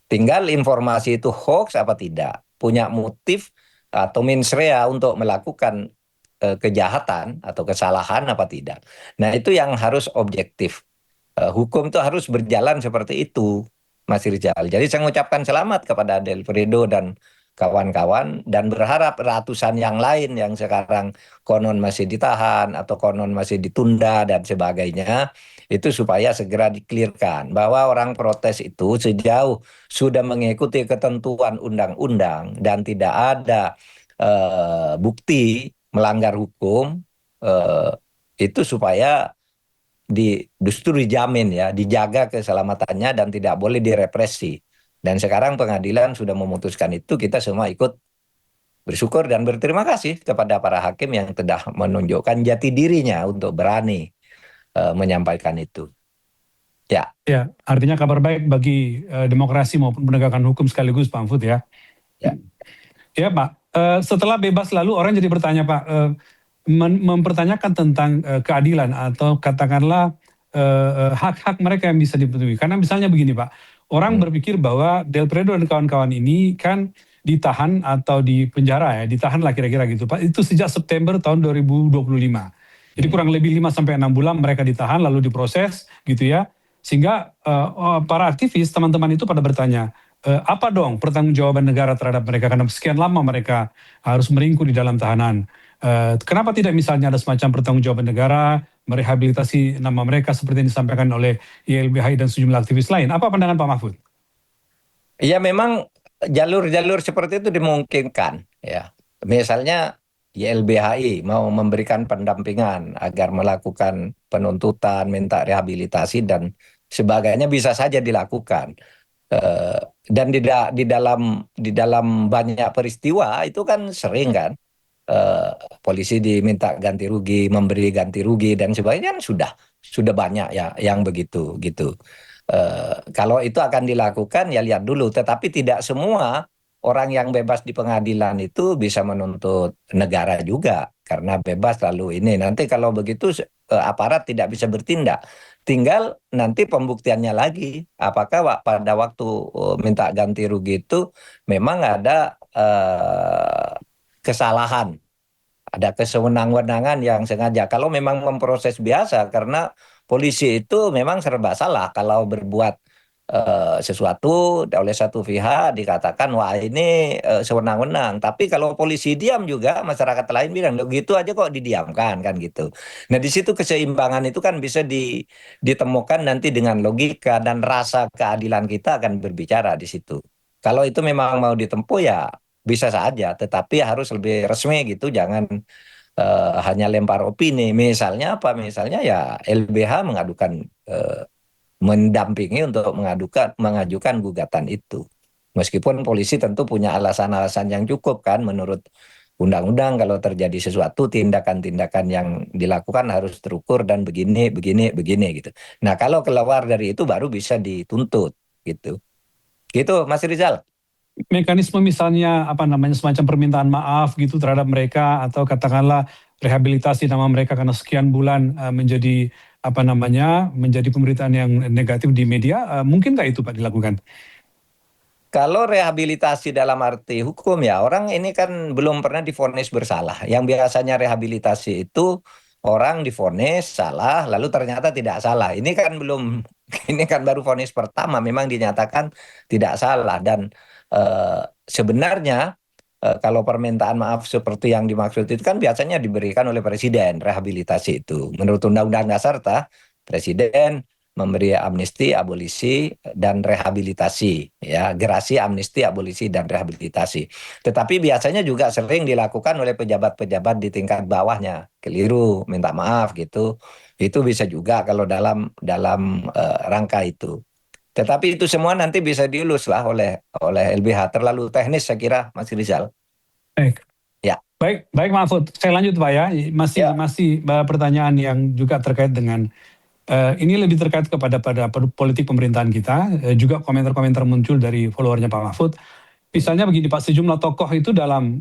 Speaker 1: Tinggal informasi itu hoax apa tidak, punya motif atau mens rea untuk melakukan kejahatan atau kesalahan apa tidak. Nah, itu yang harus objektif. Hukum itu harus berjalan seperti itu, Mas Rizal. Jadi saya mengucapkan selamat kepada Delfredo dan kawan-kawan dan berharap ratusan yang lain yang sekarang konon masih ditahan atau konon masih ditunda dan sebagainya itu supaya segera diklirkan bahwa orang protes itu sejauh sudah mengikuti ketentuan undang-undang dan tidak ada bukti melanggar hukum, eh, itu supaya justru dijamin ya, dijaga keselamatannya dan tidak boleh direpresi. Dan sekarang pengadilan sudah memutuskan itu, kita semua ikut bersyukur dan berterima kasih kepada para hakim yang telah menunjukkan jati dirinya untuk berani menyampaikan itu. Ya,
Speaker 2: Ya, artinya kabar baik bagi demokrasi maupun penegakan hukum sekaligus, Pak Mahfud ya.
Speaker 1: ya.
Speaker 2: Ya Pak, setelah bebas lalu orang jadi bertanya Pak, mempertanyakan tentang keadilan atau katakanlah hak-hak mereka yang bisa dipenuhi. Karena misalnya begini Pak, orang
Speaker 1: Hmm.
Speaker 2: berpikir bahwa Del Predo dan kawan-kawan ini kan ditahan atau di penjara ya, ditahan lah kira-kira gitu Pak. Itu sejak September tahun 2025. Jadi kurang lebih 5 sampai 6 bulan mereka ditahan lalu diproses gitu ya. Sehingga para aktivis teman-teman itu pada bertanya, apa dong pertanggungjawaban negara terhadap mereka karena sekian lama mereka harus meringkuk di dalam tahanan. Kenapa tidak misalnya ada semacam pertanggungjawaban negara merehabilitasi nama mereka seperti yang disampaikan oleh YLBHI dan sejumlah aktivis lain? Apa pandangan Pak Mahfud?
Speaker 1: Ya memang jalur-jalur seperti itu dimungkinkan ya. Misalnya YLBHI mau memberikan pendampingan agar melakukan penuntutan, minta rehabilitasi dan sebagainya bisa saja dilakukan. Dan di dalam banyak peristiwa itu kan sering kan eh, polisi diminta ganti rugi, memberi ganti rugi dan sebagainya kan sudah banyak ya yang begitu gitu. Kalau itu akan dilakukan ya lihat dulu, tetapi tidak semua orang yang bebas di pengadilan itu bisa menuntut negara juga karena bebas lalu ini. Nanti kalau begitu aparat tidak bisa bertindak. Tinggal nanti pembuktiannya lagi apakah pada waktu minta ganti rugi itu memang ada kesalahan, ada kesewenang-wenangan yang sengaja. Kalau memang memproses biasa, karena polisi itu memang serba salah. Kalau berbuat sesuatu oleh satu pihak dikatakan wah ini sewenang-wenang. Tapi kalau polisi diam juga masyarakat lain bilang loh gitu aja kok didiamkan kan gitu. Nah di situ keseimbangan itu kan bisa ditemukan nanti dengan logika dan rasa keadilan kita akan berbicara di situ. Kalau itu memang mau ditempuh ya bisa saja, tetapi harus lebih resmi gitu, jangan hanya lempar opini. Misalnya apa? Misalnya ya LBH eh, mendampingi untuk mengajukan gugatan itu. Meskipun polisi tentu punya alasan-alasan yang cukup kan menurut undang-undang kalau terjadi sesuatu tindakan-tindakan yang dilakukan harus terukur dan begini begini begini gitu. Nah, kalau keluar dari itu baru bisa dituntut gitu. Gitu Mas Rizal.
Speaker 2: Mekanisme misalnya apa namanya semacam permintaan maaf gitu terhadap mereka atau katakanlah rehabilitasi nama mereka karena sekian bulan menjadi apa namanya menjadi pemberitaan yang negatif di media, mungkin nggak itu Pak dilakukan?
Speaker 1: Kalau rehabilitasi dalam arti hukum ya orang ini kan belum pernah divonis bersalah. Yang biasanya rehabilitasi itu orang divonis salah lalu ternyata tidak salah. Ini kan belum, ini kan baru vonis pertama memang dinyatakan tidak salah dan sebenarnya kalau permintaan maaf seperti yang dimaksud itu kan biasanya diberikan oleh presiden rehabilitasi itu. Menurut Undang-Undang Dasar presiden memberi amnesti, abolisi, dan rehabilitasi, ya, gerasi, amnesti, abolisi, dan rehabilitasi. Tetapi biasanya juga sering dilakukan oleh pejabat-pejabat di tingkat bawahnya, keliru, minta maaf gitu. Itu bisa juga kalau dalam dalam rangka itu. Tetapi itu semua nanti bisa dielus lah oleh LBH. Terlalu teknis saya kira, Mas Rizal.
Speaker 2: Baik.
Speaker 1: Ya,
Speaker 2: Baik, baik Mahfud. Saya lanjut Pak ya. Masih
Speaker 1: ya.
Speaker 2: masih pertanyaan yang juga terkait dengan ini lebih terkait pada politik pemerintahan kita. Juga komentar-komentar muncul dari followernya Pak Mahfud. Misalnya begini Pak, sejumlah tokoh itu dalam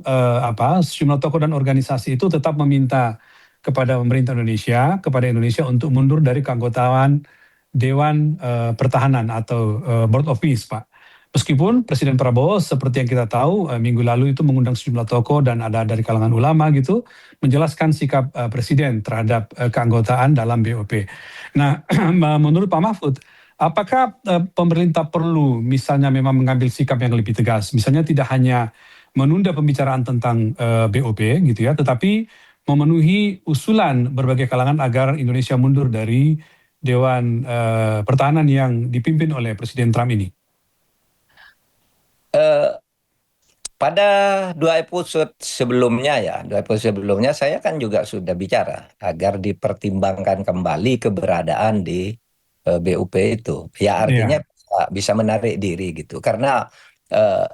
Speaker 2: sejumlah tokoh dan organisasi itu tetap meminta kepada pemerintah Indonesia, kepada Indonesia untuk mundur dari keanggotaan Dewan Pertahanan atau Board of Peace, Pak. Meskipun Presiden Prabowo seperti yang kita tahu minggu lalu itu mengundang sejumlah tokoh dan ada dari kalangan ulama gitu menjelaskan sikap Presiden terhadap keanggotaan dalam BOP. Nah, menurut Pak Mahfud, apakah pemerintah perlu misalnya memang mengambil sikap yang lebih tegas, misalnya tidak hanya menunda pembicaraan tentang BOP gitu ya, tetapi memenuhi usulan berbagai kalangan agar Indonesia mundur dari Dewan Pertahanan yang dipimpin oleh Presiden Trump ini?
Speaker 1: Eh, Pada dua episode sebelumnya saya kan juga sudah bicara agar dipertimbangkan kembali keberadaan di BUP itu. Ya artinya
Speaker 2: Iya,
Speaker 1: bisa menarik diri gitu. Karena eh,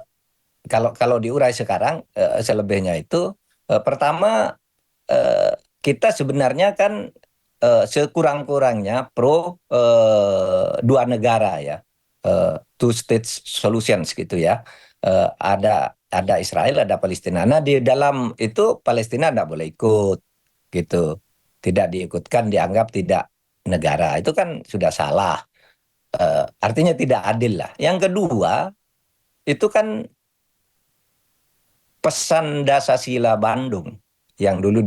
Speaker 1: kalau diurai sekarang selebihnya itu pertama eh, kita sebenarnya kan sekurang-kurangnya pro dua negara ya, two states solutions gitu ya. Ada Israel, ada Palestina. Nah di dalam itu Palestina tidak boleh ikut gitu, tidak diikutkan dianggap tidak negara. Itu kan sudah salah. Artinya tidak adil lah. Yang kedua itu kan pesan Dasasila Bandung yang dulu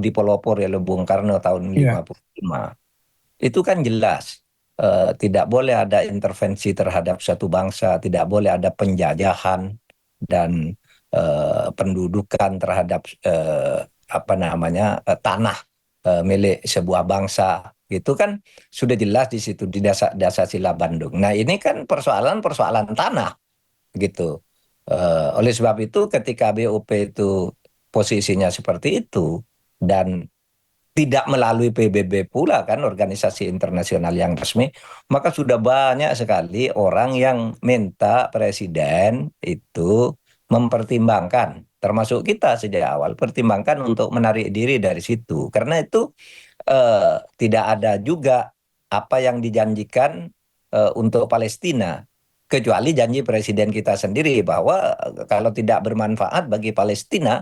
Speaker 1: dipelopor oleh Bung Karno tahun
Speaker 2: iya.
Speaker 1: 55 itu kan jelas tidak boleh ada intervensi terhadap satu bangsa, tidak boleh ada penjajahan dan pendudukan terhadap apa namanya tanah milik sebuah bangsa. Itu kan sudah jelas di situ di Dasar Bandung. Nah, ini kan persoalan-persoalan tanah gitu. Oleh sebab itu ketika BOP itu posisinya seperti itu dan tidak melalui PBB pula kan organisasi internasional yang resmi, maka sudah banyak sekali orang yang minta presiden itu mempertimbangkan, termasuk kita sejak awal, pertimbangkan untuk menarik diri dari situ. Karena itu tidak ada juga apa yang dijanjikan untuk Palestina, kecuali janji presiden kita sendiri bahwa kalau tidak bermanfaat bagi Palestina,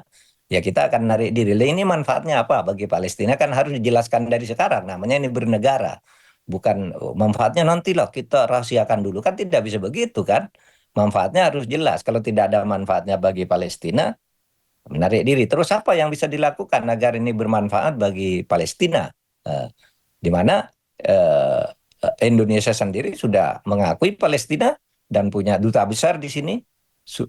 Speaker 1: ya kita akan narik diri. Lah ini manfaatnya apa bagi Palestina kan harus dijelaskan dari sekarang. Namanya ini bernegara. Bukan manfaatnya nantilah kita rahasiakan dulu. Kan tidak bisa begitu kan. Manfaatnya harus jelas. Kalau tidak ada manfaatnya bagi Palestina, menarik diri. Terus apa yang bisa dilakukan agar ini bermanfaat bagi Palestina? Eh, di mana eh, Indonesia sendiri sudah mengakui Palestina dan punya duta besar di sini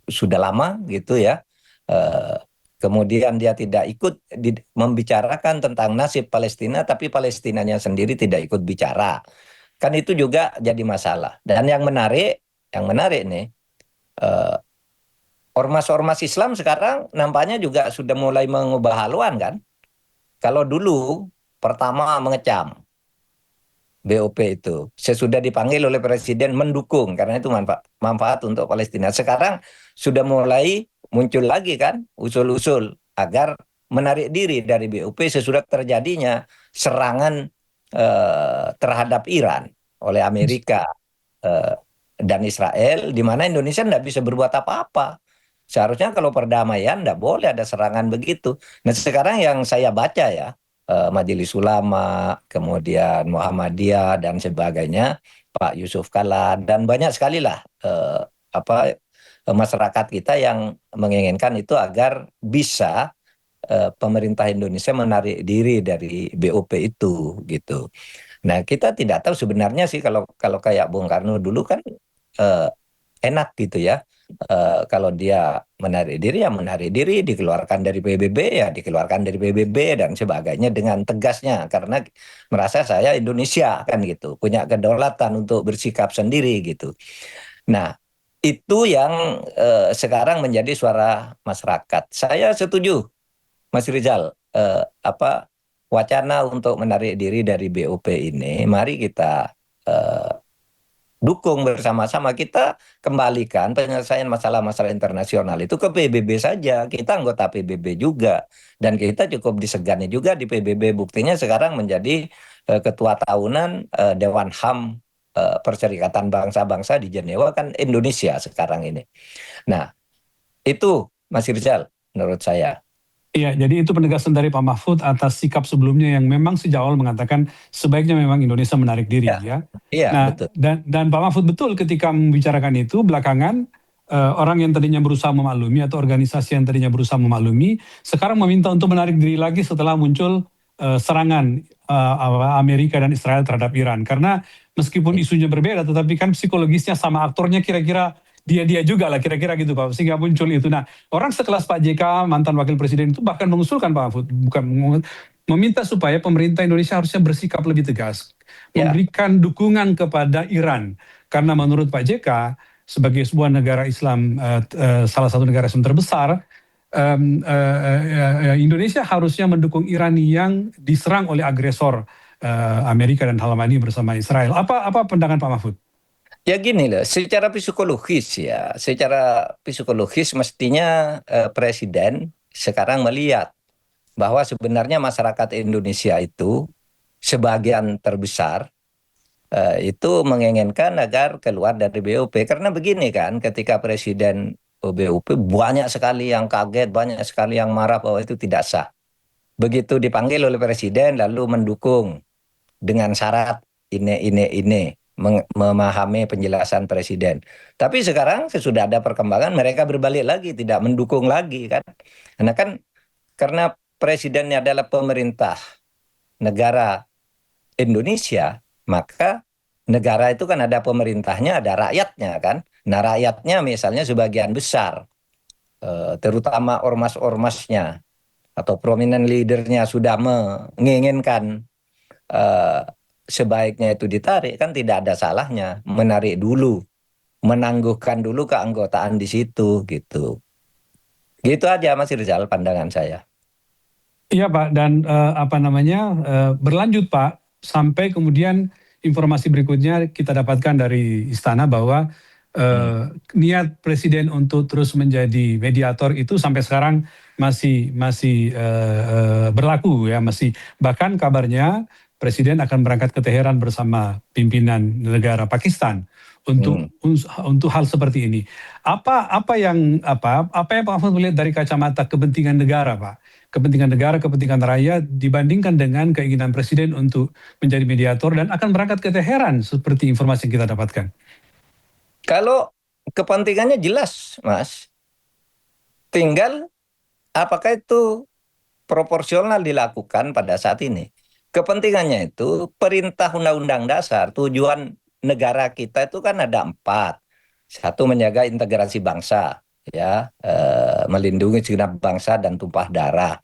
Speaker 1: sudah lama gitu ya. Eh, Kemudian dia tidak ikut membicarakan tentang nasib Palestina, tapi Palestinanya sendiri tidak ikut bicara. Kan itu juga jadi masalah. Dan yang menarik nih, eh, ormas-ormas Islam sekarang nampaknya juga sudah mulai mengubah haluan kan. Kalau dulu pertama mengecam, BOP itu. Sesudah dipanggil oleh presiden mendukung karena itu manfaat untuk Palestina. Sekarang sudah mulai muncul lagi kan usul-usul agar menarik diri dari BOP sesudah terjadinya serangan terhadap Iran oleh Amerika eh, dan Israel, di mana Indonesia tidak bisa berbuat apa-apa. Seharusnya kalau perdamaian tidak boleh ada serangan begitu. Nah sekarang yang saya baca ya, Majelis Ulama, kemudian Muhammadiyah dan sebagainya, Pak Yusuf Kala dan banyak sekali lah apa masyarakat kita yang menginginkan itu agar bisa pemerintah Indonesia menarik diri dari BOP itu gitu. Nah kita tidak tahu sebenarnya sih kalau kalau kayak Bung Karno dulu kan eh, enak gitu ya. Kalau dia menarik diri ya menarik diri, dikeluarkan dari PBB ya dikeluarkan dari PBB dan sebagainya dengan tegasnya karena merasa saya Indonesia kan gitu, punya kedaulatan untuk bersikap sendiri gitu. Nah, itu yang sekarang menjadi suara masyarakat. Saya setuju Mas Rizal, apa wacana untuk menarik diri dari BOP ini, mari kita eh, dukung bersama-sama, kita kembalikan penyelesaian masalah-masalah internasional itu ke PBB saja. Kita anggota PBB juga dan kita cukup disegani juga di PBB. Buktinya sekarang menjadi ketua tahunan Dewan HAM Perserikatan Bangsa-Bangsa di Jenewa kan Indonesia sekarang ini. Nah, itu Mas Rizal menurut saya.
Speaker 2: Iya, jadi itu penegasan dari Pak Mahfud atas sikap sebelumnya yang memang sejak awal mengatakan sebaiknya memang Indonesia menarik diri
Speaker 1: Ya,
Speaker 2: ya.
Speaker 1: iya
Speaker 2: Nah,
Speaker 1: betul.
Speaker 2: dan Pak Mahfud betul ketika membicarakan itu belakangan orang yang tadinya berusaha memaklumi atau organisasi yang tadinya berusaha memaklumi sekarang meminta untuk menarik diri lagi setelah muncul serangan Amerika dan Israel terhadap Iran. Karena meskipun isunya berbeda tetapi kan psikologisnya sama, aktornya kira-kira dia juga lah kira-kira gitu Pak, sehingga muncul itu. Nah, orang sekelas Pak JK, mantan wakil presiden itu bahkan mengusulkan Pak Mahfud, bukan meminta supaya pemerintah Indonesia harusnya bersikap lebih tegas,
Speaker 1: Ya,
Speaker 2: memberikan dukungan kepada Iran. Karena menurut Pak JK, sebagai sebuah negara Islam, salah satu negara Islam terbesar, Indonesia harusnya mendukung Iran yang diserang oleh agresor Amerika dan hal ini bersama Israel. Apa pandangan Pak Mahfud?
Speaker 1: ya gini loh, secara psikologis mestinya Presiden sekarang melihat bahwa sebenarnya masyarakat Indonesia itu sebagian terbesar itu menginginkan agar keluar dari BOP. Karena begini kan, ketika Presiden BOP banyak sekali yang kaget, banyak sekali yang marah bahwa itu tidak sah. Begitu dipanggil oleh Presiden lalu mendukung dengan syarat ini, memahami penjelasan Presiden. Tapi sekarang sesudah ada perkembangan mereka berbalik lagi, tidak mendukung lagi kan. Karena kan karena Presidennya adalah pemerintah negara Indonesia, maka negara itu kan ada pemerintahnya, ada rakyatnya kan. Nah, rakyatnya misalnya sebagian besar, terutama ormas-ormasnya atau prominent leadernya sudah menginginkan eh, sebaiknya itu ditarik, kan tidak ada salahnya menarik dulu, menangguhkan dulu keanggotaan di situ gitu. Gitu aja Mas Rizal pandangan saya.
Speaker 2: Iya Pak, dan berlanjut Pak, sampai kemudian informasi berikutnya kita dapatkan dari Istana bahwa
Speaker 1: Hmm.
Speaker 2: niat Presiden untuk terus menjadi mediator itu sampai sekarang masih masih berlaku ya, masih, bahkan kabarnya Presiden akan berangkat ke Teheran bersama pimpinan negara Pakistan
Speaker 1: Hmm.
Speaker 2: untuk hal seperti ini. Apa yang Pak Mahfud melihat dari kacamata kepentingan negara, Pak? Kepentingan negara, kepentingan rakyat dibandingkan dengan keinginan Presiden untuk menjadi mediator dan akan berangkat ke Teheran seperti informasi yang kita dapatkan.
Speaker 1: Kalau kepentingannya jelas, Mas, tinggal apakah itu proporsional dilakukan pada saat ini. Kepentingannya itu perintah Undang-Undang Dasar, tujuan negara kita itu kan ada empat. Satu, menjaga integrasi bangsa, ya, melindungi segenap bangsa dan tumpah darah,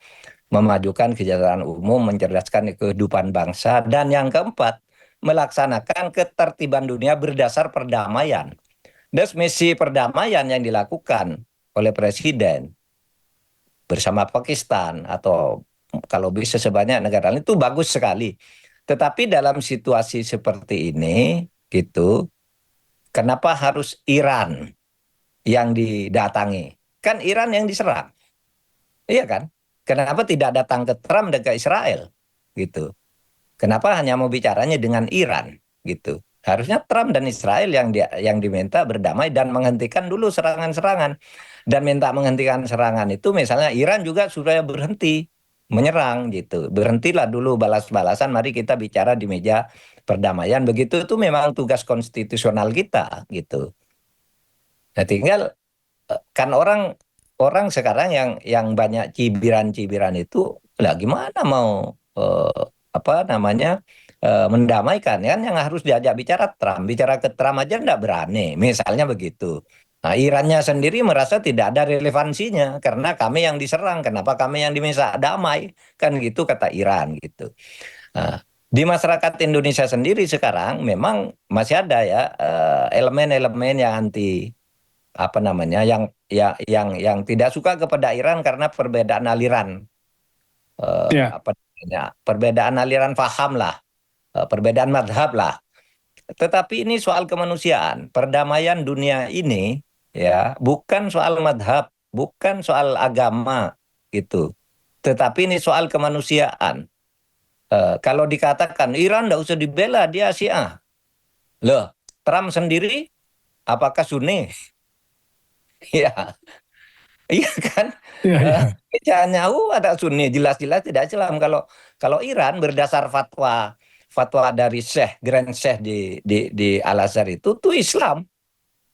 Speaker 1: memajukan kesejahteraan umum, mencerdaskan kehidupan bangsa, dan yang keempat, melaksanakan ketertiban dunia berdasar perdamaian. Dan misi perdamaian yang dilakukan oleh Presiden bersama Pakistan atau kalau bisa sebanyak negara lain itu bagus sekali. Tetapi dalam situasi seperti ini, gitu, kenapa harus Iran yang didatangi? Kan Iran yang diserang, iya kan? Kenapa tidak datang ke Trump dan ke Israel, gitu? Kenapa hanya mau bicaranya dengan Iran, gitu? Harusnya Trump dan Israel yang diminta berdamai dan menghentikan dulu serangan-serangan. Dan minta menghentikan serangan itu misalnya Iran juga sudah berhenti menyerang gitu. Berhentilah dulu balas-balasan, mari kita bicara di meja perdamaian. Begitu itu memang tugas konstitusional kita gitu. Nah, tinggal kan orang orang sekarang yang banyak cibiran-cibiran itu lah gimana mau eh, apa namanya mendamaikan kan yang harus diajak bicara Trump, bicara ke Trump aja enggak berani misalnya begitu. Nah, Irannya sendiri merasa tidak ada relevansinya karena kami yang diserang, kenapa kami yang diminta damai, kan gitu kata Iran gitu. Nah, di masyarakat Indonesia sendiri sekarang memang masih ada ya elemen-elemen yang anti apa namanya yang tidak suka kepada Iran karena perbedaan aliran
Speaker 2: Ya,
Speaker 1: apa namanya perbedaan aliran faham lah, perbedaan madhab lah. Tetapi ini soal kemanusiaan, perdamaian dunia ini ya bukan soal madhab, bukan soal agama gitu, tetapi ini soal kemanusiaan. Kalau dikatakan Iran tidak usah dibela dia Syiah, loh Trump sendiri apakah Sunni? Ya, iya kan?
Speaker 2: ya,
Speaker 1: Eh,
Speaker 2: ya.
Speaker 1: Netanyahu ada Sunni, jelas-jelas tidak Islam. Kalau kalau Iran berdasar fatwa fatwa dari Syekh, Grand Syekh di Al Azhar itu tuh Islam.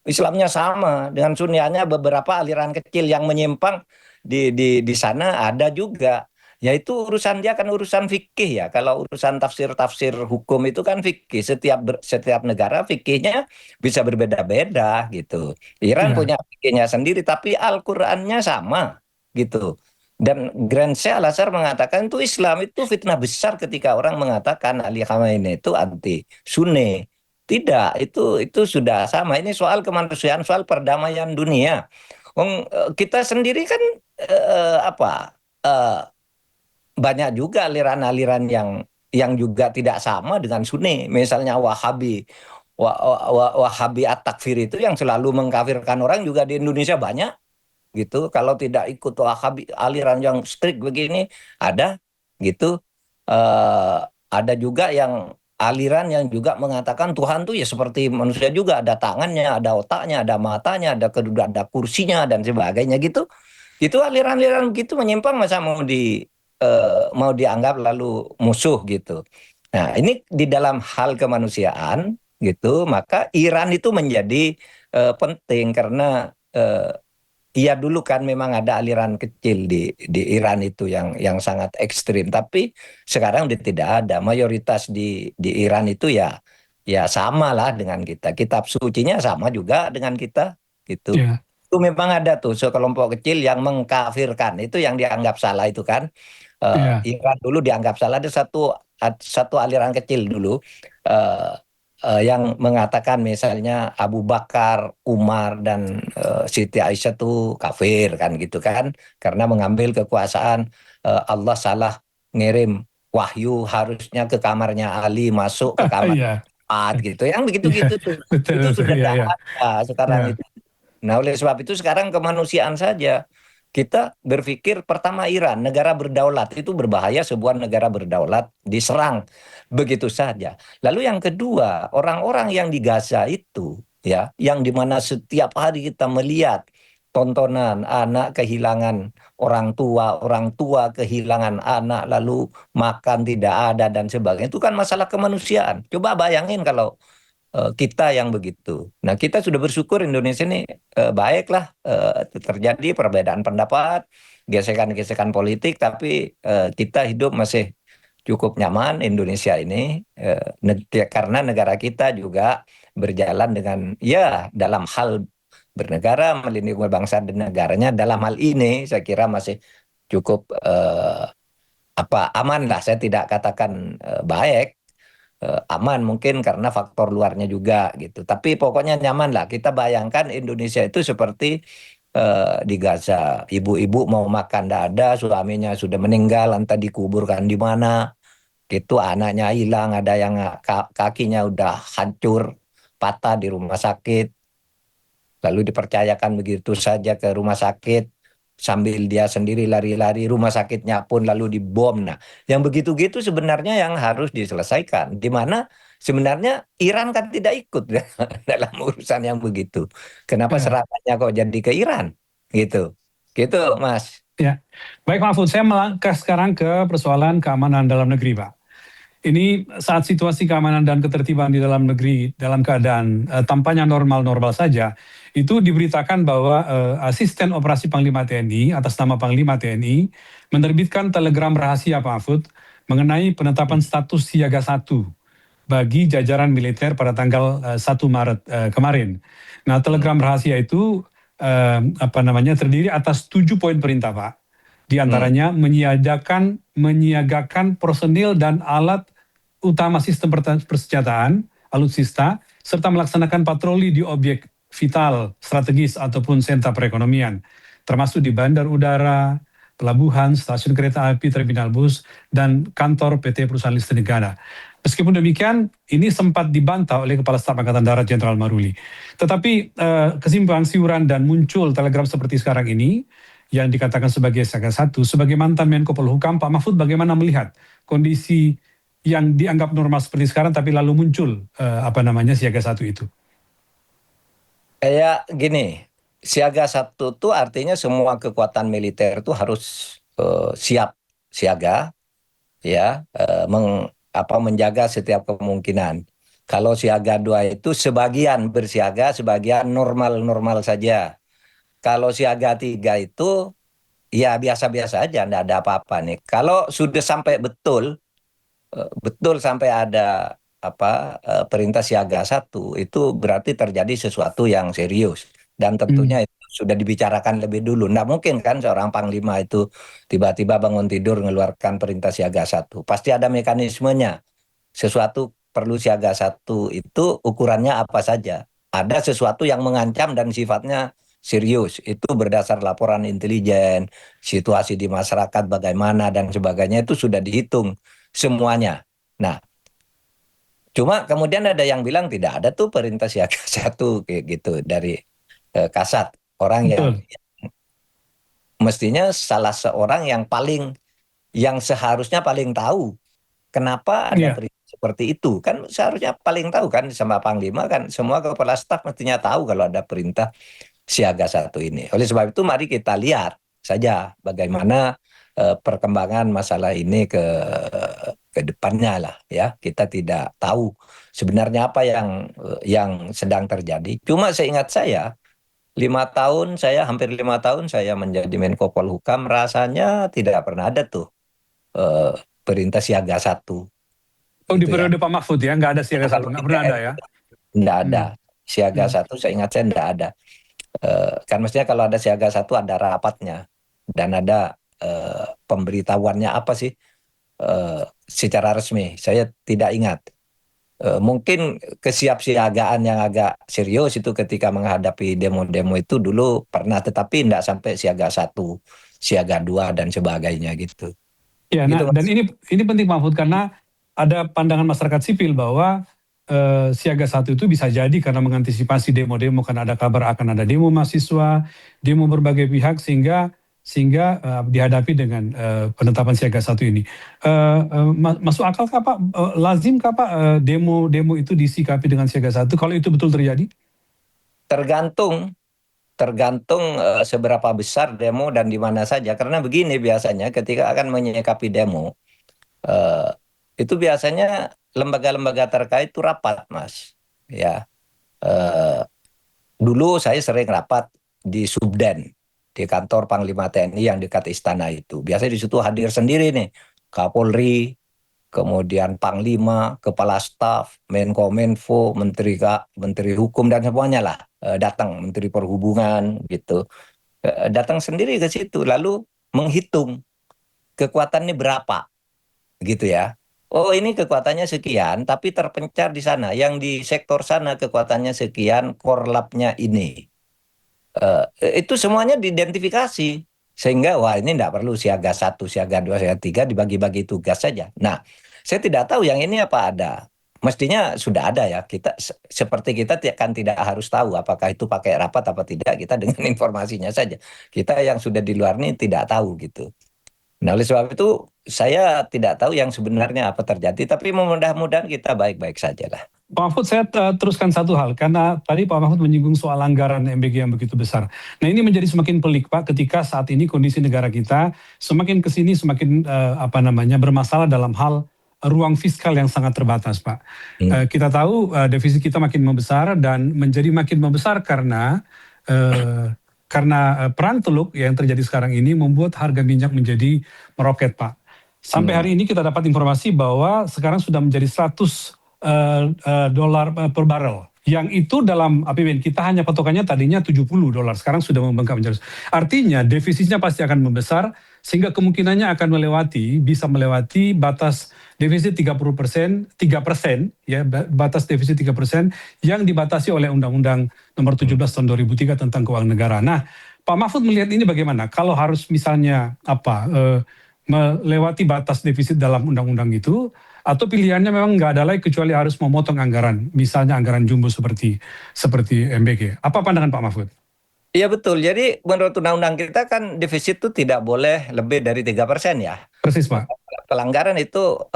Speaker 1: Islamnya sama dengan Sunnianya beberapa aliran kecil yang menyimpang di sana ada juga. Yaitu urusan dia kan urusan fikih ya. Kalau urusan tafsir-tafsir hukum itu kan fikih. Setiap negara fikihnya bisa berbeda-beda gitu. Iran
Speaker 2: Ya.
Speaker 1: punya fikihnya sendiri, tapi Al-Qur'annya sama gitu. Dan Granse Al-Azhar mengatakan itu Islam itu fitnah besar ketika orang mengatakan Ali Khamenei itu anti Sunni. Tidak, itu sudah sama. Ini soal kemanusiaan, soal perdamaian dunia. Kita sendiri kan apa eh, banyak juga aliran-aliran yang juga tidak sama dengan Sunni. Misalnya Wahabi, Wahabi At-Takfir itu yang selalu mengkafirkan orang juga di Indonesia banyak gitu. Kalau tidak ikut Wahabi aliran yang strict begini ada gitu. Eh, ada juga yang aliran yang juga mengatakan Tuhan tuh ya seperti manusia juga, ada tangannya, ada otaknya, ada matanya, ada kursinya dan sebagainya gitu. Itu aliran-aliran begitu menyimpang masa mau dianggap lalu musuh gitu. Nah, ini di dalam hal kemanusiaan gitu, maka Iran itu menjadi penting karena iya dulu kan memang ada aliran kecil di Iran itu yang sangat ekstrim, tapi sekarang tidak ada. Mayoritas di Iran itu ya sama lah dengan kita. Kitab sucinya sama juga dengan kita gitu.
Speaker 2: Ya,
Speaker 1: Itu memang ada tuh sekelompok kecil yang mengkafirkan, itu yang dianggap salah itu kan.
Speaker 2: ya.
Speaker 1: Iran dulu dianggap salah, ada satu aliran kecil dulu eh, yang mengatakan misalnya Abu Bakar, Umar dan Siti Aisyah itu kafir kan gitu kan, karena mengambil kekuasaan. Allah salah ngirim wahyu, harusnya ke kamarnya Ali, masuk ke kamar
Speaker 2: Iya,
Speaker 1: Fuad gitu, yang
Speaker 2: iya,
Speaker 1: begitu-gitu tuh
Speaker 2: betul,
Speaker 1: itu
Speaker 2: betul,
Speaker 1: sudah
Speaker 2: ya,
Speaker 1: tidak
Speaker 2: ya,
Speaker 1: ada sekarang
Speaker 2: ya,
Speaker 1: itu. Nah, oleh sebab itu sekarang kemanusiaan saja. Kita berpikir pertama Iran, negara berdaulat itu berbahaya, sebuah negara berdaulat diserang begitu saja. Lalu yang kedua, orang-orang yang di Gaza itu ya, yang dimana setiap hari kita melihat tontonan anak kehilangan orang tua kehilangan anak, lalu makan tidak ada dan sebagainya. Itu kan masalah kemanusiaan. Coba bayangin kalau kita yang begitu. Nah, kita sudah bersyukur Indonesia ini baiklah, terjadi perbedaan pendapat, gesekan-gesekan politik, tapi kita hidup masih cukup nyaman Indonesia ini karena negara kita juga berjalan dengan ya dalam hal bernegara, melindungi bangsa dan negaranya. Dalam hal ini saya kira masih cukup aman lah. Saya tidak katakan baik, aman mungkin karena faktor luarnya juga gitu. Tapi pokoknya nyaman lah. Kita bayangkan Indonesia itu seperti di Gaza. Ibu-ibu mau makan tidak ada, suaminya sudah meninggal, entah dikuburkan di mana. Gitu anaknya hilang, ada yang kakinya udah hancur, patah di rumah sakit, lalu dipercayakan begitu saja ke rumah sakit sambil dia sendiri lari-lari, rumah sakitnya pun lalu dibom. Nah, yang begitu-gitu sebenarnya yang harus diselesaikan, di mana sebenarnya Iran kan tidak ikut dalam urusan yang begitu. Kenapa
Speaker 2: ya,
Speaker 1: serangannya kok jadi ke Iran gitu, gitu Mas.
Speaker 2: ya. Baik, Mahfud, saya melangkah sekarang ke persoalan keamanan dalam negeri, Pak. Ini saat situasi keamanan dan ketertiban di dalam negeri dalam keadaan tampaknya normal-normal saja, itu diberitakan bahwa asisten operasi Panglima TNI atas nama Panglima TNI menerbitkan telegram rahasia, Pak Mahfud, mengenai penetapan status siaga satu bagi jajaran militer pada tanggal 1 Maret kemarin. Nah,
Speaker 1: Hmm.
Speaker 2: telegram rahasia itu terdiri atas 7 poin perintah, Pak. Di
Speaker 1: Hmm.
Speaker 2: antaranya menyiagakan personil dan alat utama sistem persenjataan, alutsista, serta melaksanakan patroli di objek vital, strategis, ataupun sentra perekonomian, termasuk di bandar udara, pelabuhan, stasiun kereta api, terminal bus, dan kantor PT Perusahaan Listrik Negara. Meskipun demikian, ini sempat dibantah oleh Kepala Staf Angkatan Darat Jenderal Maruli. Tetapi kesimpang siuran dan muncul telegram seperti sekarang ini, yang dikatakan sebagai siaga satu, sebagai mantan Menko Polhukam, Pak Mahfud bagaimana melihat kondisi yang dianggap normal seperti sekarang, tapi lalu muncul siaga satu itu?
Speaker 1: Kayak gini, siaga satu tuh artinya semua kekuatan militer itu harus siap siaga, ya, menjaga setiap kemungkinan. Kalau siaga dua itu sebagian bersiaga, sebagian normal-normal saja. Kalau siaga tiga itu ya biasa-biasa aja, enggak ada apa-apa nih. Kalau sudah sampai betul sampai ada perintah siaga satu, itu berarti terjadi sesuatu yang serius dan tentunya
Speaker 2: Hmm.
Speaker 1: itu sudah dibicarakan lebih dulu. Nggak mungkin kan seorang panglima itu tiba-tiba bangun tidur mengeluarkan perintah siaga satu. Pasti ada mekanismenya. Sesuatu perlu siaga satu itu ukurannya apa saja. Ada sesuatu yang mengancam dan sifatnya serius. Itu berdasar laporan intelijen, situasi di masyarakat bagaimana dan sebagainya itu sudah dihitung semuanya. Nah, cuma kemudian ada yang bilang tidak ada tuh perintah siaga satu kayak gitu dari Kasat. Orang yang
Speaker 2: Betul.
Speaker 1: mestinya salah seorang yang seharusnya paling tahu kenapa ada
Speaker 2: Iya.
Speaker 1: perintah seperti itu. Kan seharusnya paling tahu kan sama Panglima kan semua kepala staf mestinya tahu kalau ada perintah siaga satu ini. Oleh sebab itu mari kita lihat saja bagaimana perkembangan masalah ini ke depannya lah ya. Kita tidak tahu sebenarnya apa yang sedang terjadi. Cuma seingat saya 5 tahun saya hampir 5 tahun saya menjadi Menko Polhukam rasanya tidak pernah ada tuh eh, perintah siaga satu
Speaker 2: Oh, di
Speaker 1: gitu ya.
Speaker 2: periode Pak Mahfud ya, nggak ada siaga satu,
Speaker 1: Kalau
Speaker 2: nggak
Speaker 1: di
Speaker 2: pernah ada
Speaker 1: TNI
Speaker 2: ya?
Speaker 1: tidak ada
Speaker 2: Hmm.
Speaker 1: siaga
Speaker 2: Hmm.
Speaker 1: satu, saya ingat saya tidak ada. Kan mestinya kalau ada siaga satu ada rapatnya dan ada pemberitahuannya apa sih secara resmi. Saya tidak ingat. Mungkin kesiapsiagaan yang agak serius itu ketika menghadapi demo-demo itu dulu pernah, tetapi tidak sampai siaga satu, siaga dua dan sebagainya gitu.
Speaker 2: Ya,
Speaker 1: Gitu
Speaker 2: nah, dan
Speaker 1: Mas.
Speaker 2: ini penting Pak Mahfud karena ada pandangan masyarakat sipil bahwa siaga satu itu bisa jadi karena mengantisipasi demo-demo, karena ada kabar akan ada demo mahasiswa, demo berbagai pihak, sehingga dihadapi dengan penetapan siaga satu ini. Masuk akal kah Pak? Lazim kah Pak demo-demo itu disikapi dengan siaga satu kalau itu betul terjadi?
Speaker 1: Tergantung tergantung seberapa besar demo dan di mana saja. Karena begini biasanya ketika akan menyikapi demo, eh, itu biasanya lembaga-lembaga terkait itu rapat, Mas. Ya, eh, dulu saya sering rapat di Subden, di kantor Panglima TNI yang dekat istana itu. Biasanya di situ hadir sendiri nih, Kapolri, kemudian Panglima, Kepala Staf, Menkominfo, Menteri Hukum dan semuanya lah datang, Menteri Perhubungan gitu. Datang sendiri ke situ lalu menghitung kekuatannya berapa gitu ya. Oh ini kekuatannya sekian tapi terpencar di sana. Yang di sektor sana kekuatannya sekian, korlapnya ini. Itu semuanya diidentifikasi sehingga wah ini tidak perlu siaga satu, siaga dua, siaga tiga, dibagi-bagi tugas saja. Nah, saya tidak tahu yang ini apa ada. Mestinya sudah ada ya. Kita seperti kita kan tidak harus tahu apakah itu pakai rapat apa tidak. Kita dengan informasinya saja. Kita yang sudah di luar ini tidak tahu gitu. Nah, oleh sebab itu saya tidak tahu yang sebenarnya apa terjadi. Tapi mudah-mudahan kita baik-baik saja lah.
Speaker 2: Pak Mahfud, saya teruskan satu hal, karena tadi Pak Mahfud menyinggung soal anggaran MBG yang begitu besar. Nah, ini menjadi semakin pelik, Pak, ketika saat ini kondisi negara kita semakin ke sini semakin bermasalah dalam hal ruang fiskal yang sangat terbatas, Pak.
Speaker 1: Hmm.
Speaker 2: Kita tahu defisit kita makin membesar dan menjadi makin membesar perang teluk yang terjadi sekarang ini membuat harga minyak menjadi meroket, Pak. Sampai
Speaker 1: Hmm.
Speaker 2: hari ini kita dapat informasi bahwa sekarang sudah menjadi 100 dolar per barrel. Yang itu dalam APBN kita hanya patokannya tadinya 70 dolar, sekarang sudah membengkak menjadi. Artinya defisitnya pasti akan membesar sehingga kemungkinannya akan bisa melewati batas defisit 30%, 3% ya, batas defisit 3% yang dibatasi oleh Undang-Undang Nomor 17 Tahun 2003 tentang Keuangan Negara. Nah, Pak Mahfud melihat ini bagaimana? Kalau harus misalnya melewati batas defisit dalam undang-undang itu, atau pilihannya memang nggak ada lagi kecuali harus memotong anggaran, misalnya anggaran jumbo seperti MBG. Apa pandangan Pak Mahfud?
Speaker 1: Iya betul. Jadi menurut undang-undang kita kan defisit itu tidak boleh lebih dari 3% ya.
Speaker 2: Persis Pak.
Speaker 1: Pelanggaran itu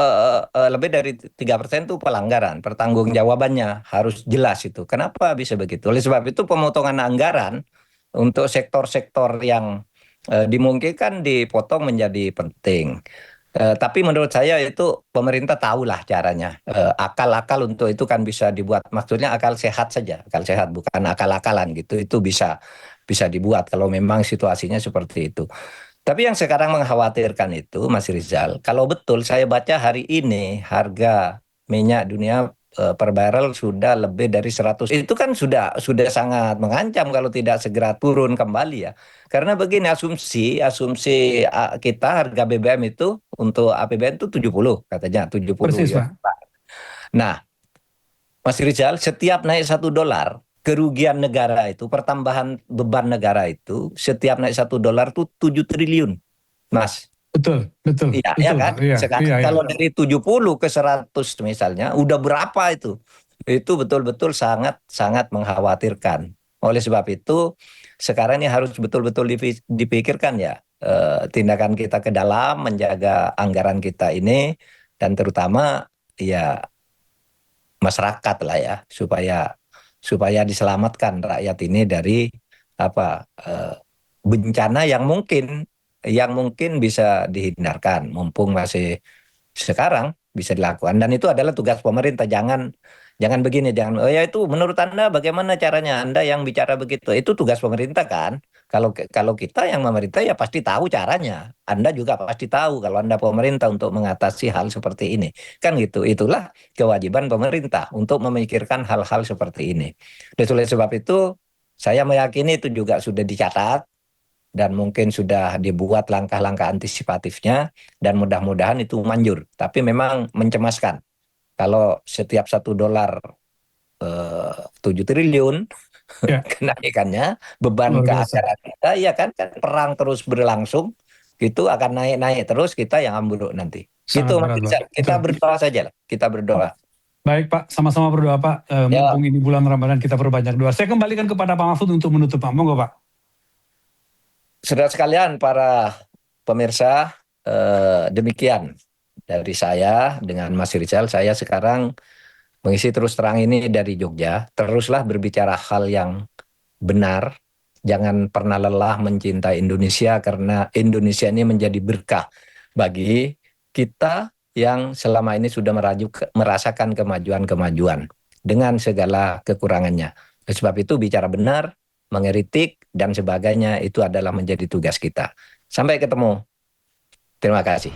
Speaker 1: lebih dari 3% itu pelanggaran. Pertanggungjawabannya harus jelas itu. Kenapa bisa begitu? Oleh sebab itu pemotongan anggaran untuk sektor-sektor yang dimungkinkan dipotong menjadi penting. Tapi menurut saya itu pemerintah tahulah caranya. Akal-akal untuk itu kan bisa dibuat. Maksudnya akal sehat saja, akal sehat bukan akal-akalan gitu. Itu bisa dibuat kalau memang situasinya seperti itu. Tapi yang sekarang mengkhawatirkan itu, Mas Rizal, kalau betul saya baca hari ini harga minyak dunia per barrel sudah lebih dari 100. Itu kan sudah sangat mengancam kalau tidak segera turun kembali ya. Karena begini, asumsi asumsi kita harga BBM itu untuk APBN itu 70 katanya, 70
Speaker 2: Persis,
Speaker 1: ya.
Speaker 2: Pak.
Speaker 1: Nah, Mas Rizal, setiap naik $1, kerugian negara itu, pertambahan beban negara itu, setiap naik $1 tuh 7 triliun, Mas.
Speaker 2: Betul, betul,
Speaker 1: Iya, ya
Speaker 2: betul,
Speaker 1: kan?
Speaker 2: Pak. Iya,
Speaker 1: Sekarang
Speaker 2: iya, iya.
Speaker 1: kalau dari 70 ke 100 misalnya, udah berapa itu? Itu betul-betul sangat mengkhawatirkan. Oleh sebab itu, sekarang ini harus betul-betul dipikirkan ya, tindakan kita ke dalam menjaga anggaran kita ini, dan terutama ya masyarakat lah ya, supaya supaya diselamatkan rakyat ini dari apa bencana yang mungkin bisa dihindarkan mumpung masih sekarang bisa dilakukan, dan itu adalah tugas pemerintah. Jangan begini, jangan, oh ya itu menurut Anda bagaimana caranya, Anda yang bicara begitu, itu tugas pemerintah kan. Kalau kita yang memerintah ya pasti tahu caranya, Anda juga pasti tahu kalau Anda pemerintah untuk mengatasi hal seperti ini, kan gitu. Itulah kewajiban pemerintah untuk memikirkan hal-hal seperti ini. Dan oleh sebab itu saya meyakini itu juga sudah dicatat dan mungkin sudah dibuat langkah-langkah antisipatifnya, dan mudah-mudahan itu manjur. Tapi memang mencemaskan kalau setiap $1 7 triliun
Speaker 2: Ya,
Speaker 1: kenaikannya, beban
Speaker 2: luar
Speaker 1: ke
Speaker 2: biasa.
Speaker 1: anggaran kita, ya kan perang terus berlangsung, itu akan naik-naik terus, kita yang ambruk nanti. Gitu
Speaker 2: Sangat
Speaker 1: Mas
Speaker 2: berat, Pak.
Speaker 1: Rizal. Kita
Speaker 2: Betul.
Speaker 1: berdoa saja lah, kita berdoa.
Speaker 2: Baik, Pak. Sama-sama berdoa, Pak.
Speaker 1: Ya,
Speaker 2: Mumpung ini bulan Ramadan, kita perbanyak doa. Saya kembalikan kepada Pak Mahfud untuk menutup, Pak. Monggo, Pak.
Speaker 1: saudara sekalian, para pemirsa, demikian dari saya dengan Mas Rizal. Saya sekarang mengisi terus terang ini dari Jogja. Teruslah berbicara hal yang benar. Jangan pernah lelah mencintai Indonesia, karena Indonesia ini menjadi berkah bagi kita yang selama ini sudah merasakan kemajuan-kemajuan dengan segala kekurangannya. Oleh sebab itu bicara benar, mengeritik, dan sebagainya itu adalah menjadi tugas kita. Sampai ketemu. Terima kasih.